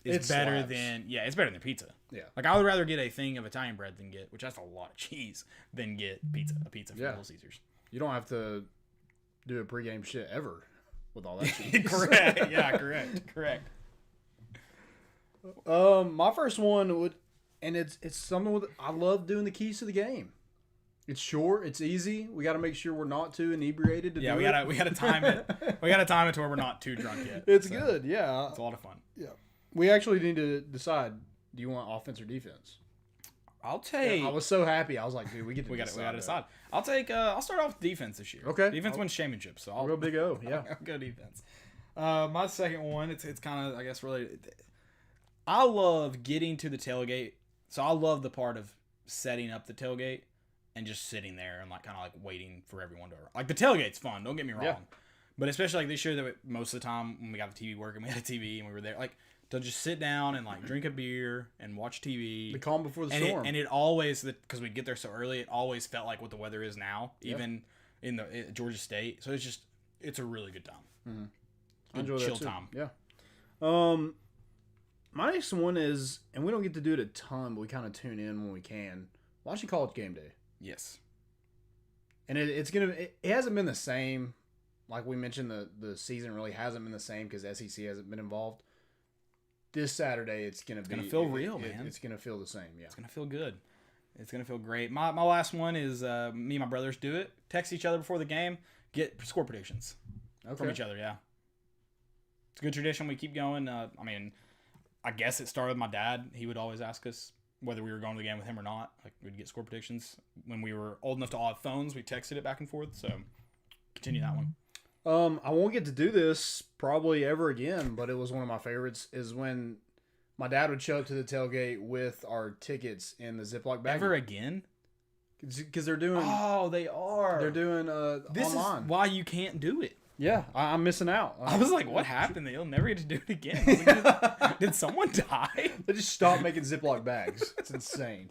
D: is
E: It
D: better
E: slaps.
D: than it's better than pizza.
E: Yeah.
D: Like, I would rather get a thing of Italian bread than get, which has a lot of cheese, than get a pizza from
E: Yeah.
D: Little Caesars.
E: You don't have to do a pregame shit ever with all that cheese.
D: Correct. Yeah, correct.
E: My first one would, and it's something with, I love doing the keys to the game. It's short, it's easy. We got to make sure we're not too inebriated to do
D: Yeah,
E: it.
D: we gotta time it. We gotta time it to where we're not too drunk yet.
E: It's
D: So,
E: good, yeah.
D: It's a lot of fun.
E: Yeah. We actually need to decide, do you want offense or defense?
D: I'll take.
E: I was so happy. I was like, dude, we get to
D: we gotta
E: that.
D: decide. I'll take. I'll start off with defense this year.
E: Okay.
D: Defense wins championships, so
E: I'll
D: I'll
E: go Big O, yeah.
D: I'll go defense. My second one, it's kind of, I guess, related. I love getting to the tailgate. So I love the part of setting up the tailgate and just sitting there and like kind of like waiting for everyone to arrive. Like, the tailgate's fun. Don't get me wrong.
E: Yeah.
D: But especially like this year, that most of the time when we got the TV working, we had a TV and we were there, like, to just sit down and like drink a beer and watch TV.
E: The calm before the
D: And
E: storm.
D: it always, because we'd get there so early, it always felt like what the weather is now, even in Georgia State. So it's a really good time.
E: I enjoy
D: chill
E: that too.
D: time.
E: Yeah. My next one is, and we don't get to do it a ton, but we kind of tune in when we can. Watching College Game Day.
D: Yes.
E: And it hasn't been the same. Like we mentioned, the season really hasn't been the same because SEC hasn't been involved. This Saturday, it's gonna
D: feel real, man.
E: It's gonna feel the same. Yeah.
D: It's going to feel good. It's going to feel great. My last one is me and my brothers do it. Text each other before the game. Get score predictions from each other, yeah. It's a good tradition. We keep going. I mean, I guess it started with my dad. He would always ask us whether we were going to the game with him or not. Like, we'd get score predictions. When we were old enough to all have phones, we texted it back and forth. So, continue that one.
E: I won't get to do this probably ever again, but it was one of my favorites. Is when my dad would show up to the tailgate with our tickets in the Ziploc bag.
D: Ever again?
E: Because they're doing.
D: Oh, they are.
E: They're doing
D: This
E: online.
D: is why you can't do it.
E: Yeah, I'm missing out.
D: I was like, what happened? They'll never get to do it again. I was like, did someone die?
E: They just stopped making Ziploc bags. It's insane.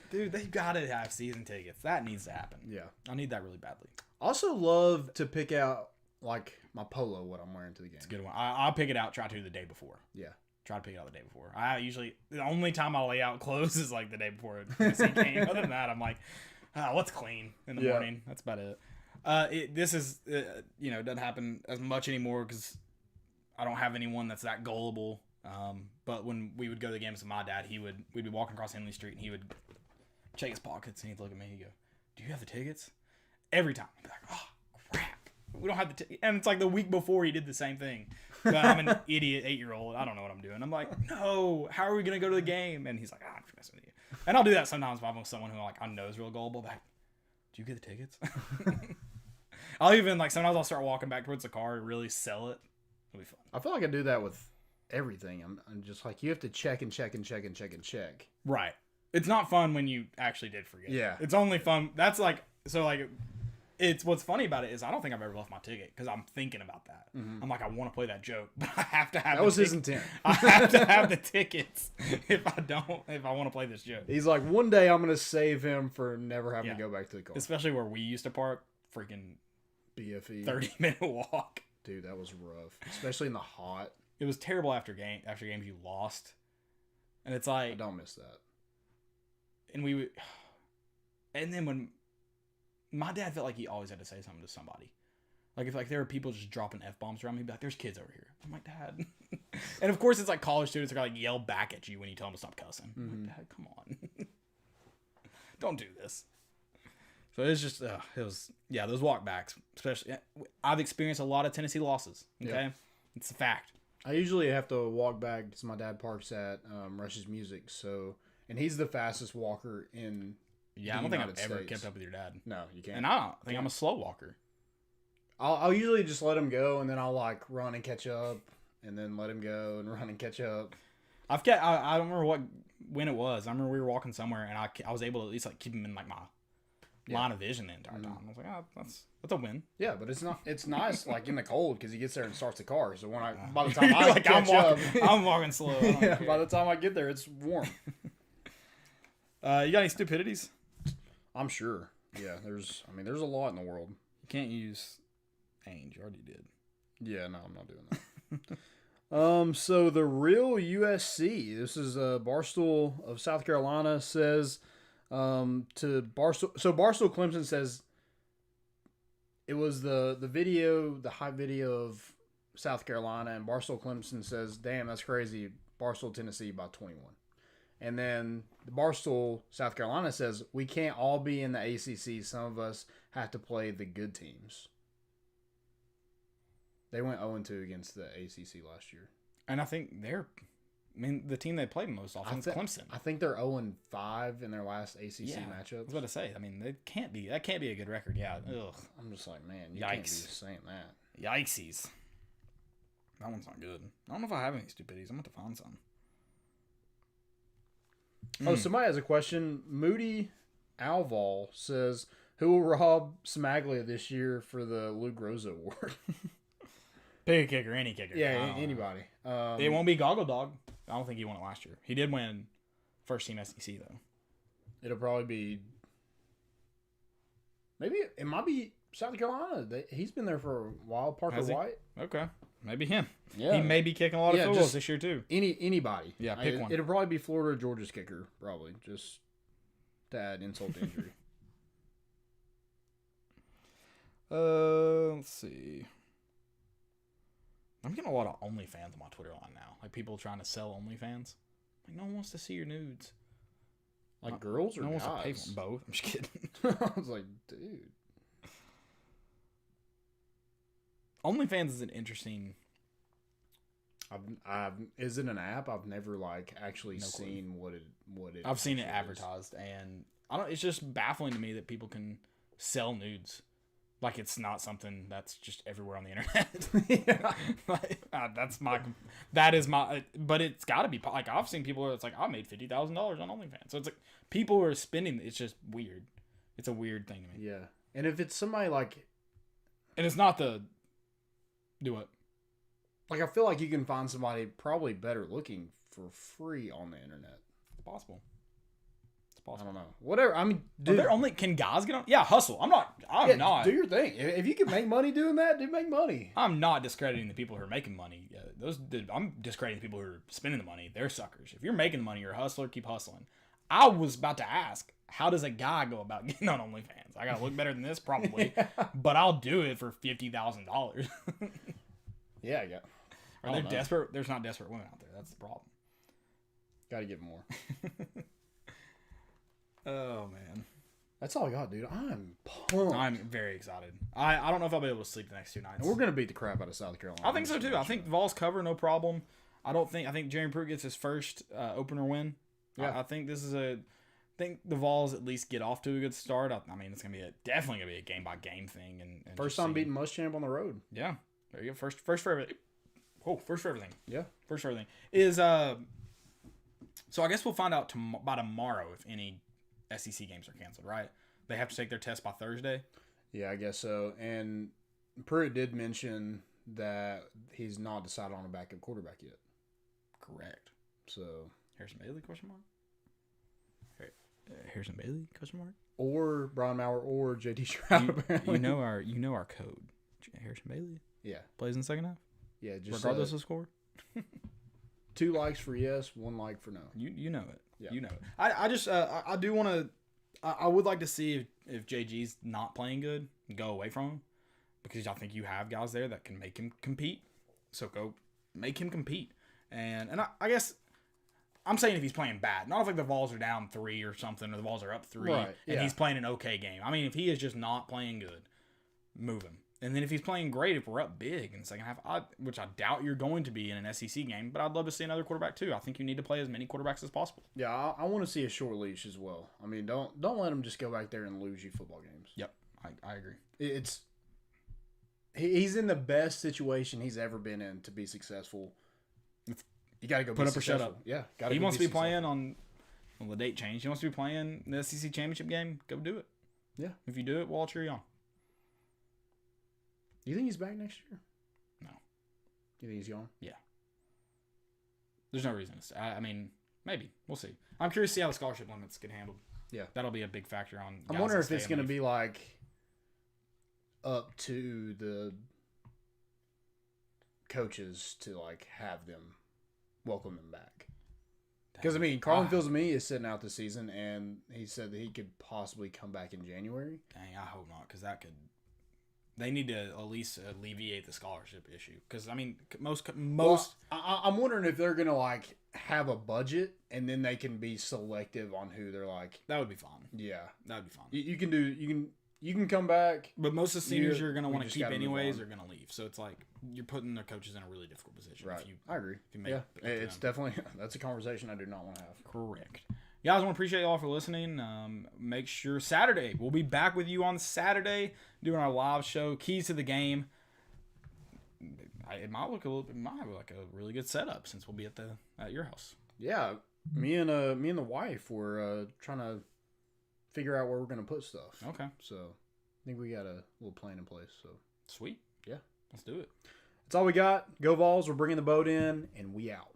D: Dude, they gotta have season tickets. That needs to happen.
E: Yeah.
D: I need that really badly.
E: I also love to pick out, like, my polo, what I'm wearing to the game.
D: It's a good one. I'll pick it out, try to the day before.
E: Yeah.
D: Try to pick it out the day before. I usually, the only time I lay out clothes is like the day before a Tennessee game. Other than that, I'm like, what's clean in the morning? That's about it. This is, doesn't happen as much anymore because I don't have anyone that's that gullible. But when we would go to the games with my dad, we'd be walking across Henley Street and he would check his pockets and he'd look at me and he'd go, "Do you have the tickets?" Every time. I'd be like, "Oh, crap. We don't have the tickets." And it's like the week before he did the same thing. But I'm an idiot 8-year-old. I don't know what I'm doing. I'm like, "No, how are we going to go to the game?" And he's like, "I'm just messing with you." And I'll do that sometimes if I'm with someone who I know is real gullible. Like, "Do you get the tickets?" I'll even, sometimes I'll start walking back towards the car and really sell it. It'll be fun.
E: I feel like I do that with everything. I'm just like, you have to check and check and check and check and check.
D: Right. It's not fun when you actually did forget.
E: Yeah.
D: It's only fun. That's if it's what's funny about it is I don't think I've ever left my ticket because I'm thinking about that. I'm like, I want to play that joke, but I have to have.
E: That was his intent.
D: I have to have the tickets if I want to play this joke.
E: He's like, one day I'm gonna save him for never having to go back to the car.
D: Especially where we used to park, freaking
E: BFE
D: 30-minute walk.
E: Dude, that was rough, especially in the hot.
D: It was terrible after games you lost, and it's like
E: I don't miss that.
D: And we would, and then when my dad felt like he always had to say something to somebody, like if like there were people just dropping F-bombs around me, he'd be like, "There's kids over here." I'm like, "Dad," and of course it's like college students are gonna like yell back at you when you tell them to stop cussing. I'm like, "Dad, come on, don't do this." So it's just it was those walkbacks, especially I've experienced a lot of Tennessee losses. Okay, it's a fact.
E: I usually have to walk back because my dad parks at Rush's Music, so and he's the fastest walker in.
D: Yeah, I don't think I've ever kept up with your dad.
E: No, you can't.
D: And I don't think I'm a slow walker.
E: I'll usually just let him go, and then I'll like run and catch up, and then let him go and run and catch up.
D: I don't remember when it was. I remember we were walking somewhere, and I was able to at least like keep him in like my line of vision the entire time. I was like, oh, that's a win.
E: Yeah, but it's nice like in the cold because he gets there and starts the car. So by the time I
D: like,
E: catch up,
D: I'm walking slow.
E: By the time I get there, it's warm.
D: You got any stupidities?
E: I'm sure. Yeah, there's a lot in the world.
D: You can't use Ainge. You already did.
E: Yeah, no, I'm not doing that. So the real USC. This is Barstool of South Carolina says to Barstool. So Barstool Clemson says it was the hype video of South Carolina, and Barstool Clemson says, "Damn, that's crazy." Barstool Tennessee by 21. And then the Barstool South Carolina says, "We can't all be in the ACC. Some of us have to play the good teams." They went 0-2 against the ACC last year.
D: And I think the team they played most often is Clemson.
E: I think they're 0-5 in their last ACC matchup.
D: I was about to say, that can't be a good record. Yeah. Ugh.
E: I'm just like, man, you can't be saying that.
D: Yikesies. That one's not good. I don't know if I have any stupidities. I'm going to find some.
E: Oh, somebody has a question. Moody Alval says, who will rob Smaglia this year for the Lou Groza Award?
D: Pick a kicker, any kicker.
E: Yeah, anybody.
D: It won't be Goggle Dog. I don't think he won it last year. He did win first team SEC, though.
E: It'll probably be... Maybe it might be South Carolina. He's been there for a while. Parker White.
D: Okay. Maybe him.
E: Yeah.
D: He may be kicking a lot of field goals this year, too.
E: Anybody.
D: Yeah, pick one.
E: It'll probably be Florida or Georgia's kicker, probably. Just to add insult to injury.
D: Let's see. I'm getting a lot of OnlyFans on my Twitter line now. Like, people trying to sell OnlyFans. Like, no one wants to see your nudes.
E: Like girls or
D: no
E: guys?
D: one wants to pay for them. Both. I'm just kidding.
E: I was like, dude.
D: OnlyFans is an interesting...
E: Is it an app? I've never actually seen what it.
D: I've seen it advertised, and I don't. It's just baffling to me that people can sell nudes. Like, it's not something that's just everywhere on the internet. That is my, but it's got to be, like, I've seen people where it's like, I made $50,000 on OnlyFans. So it's like, people who are spending, it's just weird. It's a weird thing to me.
E: Yeah. And if it's somebody
D: and it's not do what?
E: Like, I feel like you can find somebody probably better looking for free on the internet.
D: It's possible.
E: I don't know. Whatever. I mean, dude.
D: Can guys get on? Yeah, hustle. I'm not.
E: Do your thing. If you can make money doing that, dude, make money.
D: I'm not discrediting the people who are making money. I'm discrediting the people who are spending the money. They're suckers. If you're making the money, you're a hustler. Keep hustling. I was about to ask, how does a guy go about getting on OnlyFans? I gotta look better than this, probably, but I'll do it for $50,000.
E: Yeah, I got.
D: Are they desperate? There's not desperate women out there. That's the problem.
E: Got to get more.
D: Oh, man.
E: That's all I got, dude. I'm pumped.
D: I'm very excited. I don't know if I'll be able to sleep the next 2 nights.
E: And we're going to beat the crap out of South Carolina.
D: I think so, too. I think Vols cover, no problem. I think Jeremy Pruitt gets his first opener win. Yeah. I think I think the Vols at least get off to a good start. I mean, it's going to be definitely going to be a game-by-game thing. And
E: first time beating Muschamp on the road.
D: Yeah. There you go. First for everything. Oh, first for everything.
E: Yeah.
D: First for everything. So I guess we'll find out by tomorrow if any SEC games are canceled, right? They have to take their test by Thursday.
E: Yeah, I guess so. And Pruitt did mention that he's not decided on a backup quarterback yet.
D: Correct.
E: So
D: Harrison Bailey, question mark? Harrison Bailey, question mark?
E: or Brian Maurer or JT Stroud. Apparently,
D: You know our code. Harrison Bailey
E: yeah,
D: plays in the second half,
E: yeah. Just
D: regardless of score.
E: 2 likes for yes, 1 like for no.
D: You know it.
E: Yeah.
D: You know it. I just I do want to. I would like to see if JG's not playing good, go away from him, because I think you have guys there that can make him compete. So go make him compete. And I guess I'm saying if he's playing bad, not if like the Vols are down 3 or something, or the Vols are up 3,
E: Right,
D: and
E: yeah.
D: he's playing an okay game. I mean, if he is just not playing good, move him. And then if he's playing great, if we're up big in the second half, which I doubt you're going to be in an SEC game, but I'd love to see another quarterback too. I think you need to play as many quarterbacks as possible.
E: Yeah, I want to see a short leash as well. I mean, don't let him just go back there and lose you football games.
D: Yep, I agree.
E: He's in the best situation he's ever been in to be successful. You got to go
D: Put
E: be
D: up or shut
E: successful.
D: up.
E: Yeah,
D: He wants to be playing on the date change. He wants to be playing the SEC championship game. Go do it.
E: Yeah.
D: If you do it, we'll all cheer you on.
E: You think he's back next year?
D: No.
E: You think he's gone?
D: There's no reason. I mean, maybe. We'll see. I'm curious to see how the scholarship limits get handled.
E: Yeah.
D: That'll be a big factor on.
E: I'm
D: guys
E: wondering
D: that
E: if it's
D: stay
E: going to
D: and
E: be
D: leave.
E: like up to the coaches to like have them welcome him back. Because I mean, Carlin Fields-Me is sitting out this season, and he said that he could possibly come back in January.
D: Dang, I hope not, because that could. They need to at least alleviate the scholarship issue. Because I mean, most.
E: I'm wondering if they're gonna like have a budget, and then they can be selective on who they're like.
D: That would be fun.
E: Yeah,
D: That would be fun.
E: You can come back.
D: But most of the seniors you're going to
E: we
D: want to
E: just
D: keep
E: gotta move
D: anyways
E: on.
D: are going to leave. So it's like you're putting their coaches in a really difficult position.
E: Right.
D: If you,
E: I agree.
D: if you make
E: Yeah,
D: it up to
E: it's
D: them.
E: definitely that's a conversation I do not want to have.
D: Correct. Guys, I want to appreciate y'all for listening. Make sure Saturday, we'll be back with you on Saturday doing our live show, Keys to the Game. It might look might have like a really good setup since we'll be at your house.
E: Yeah, me and the wife were trying to figure out where we're gonna put stuff.
D: Okay.
E: So I think we got a little plan in place. So
D: Sweet.
E: yeah,
D: Let's do it.
E: that's all we got. Go Vols! We're bringing the boat in, and we out.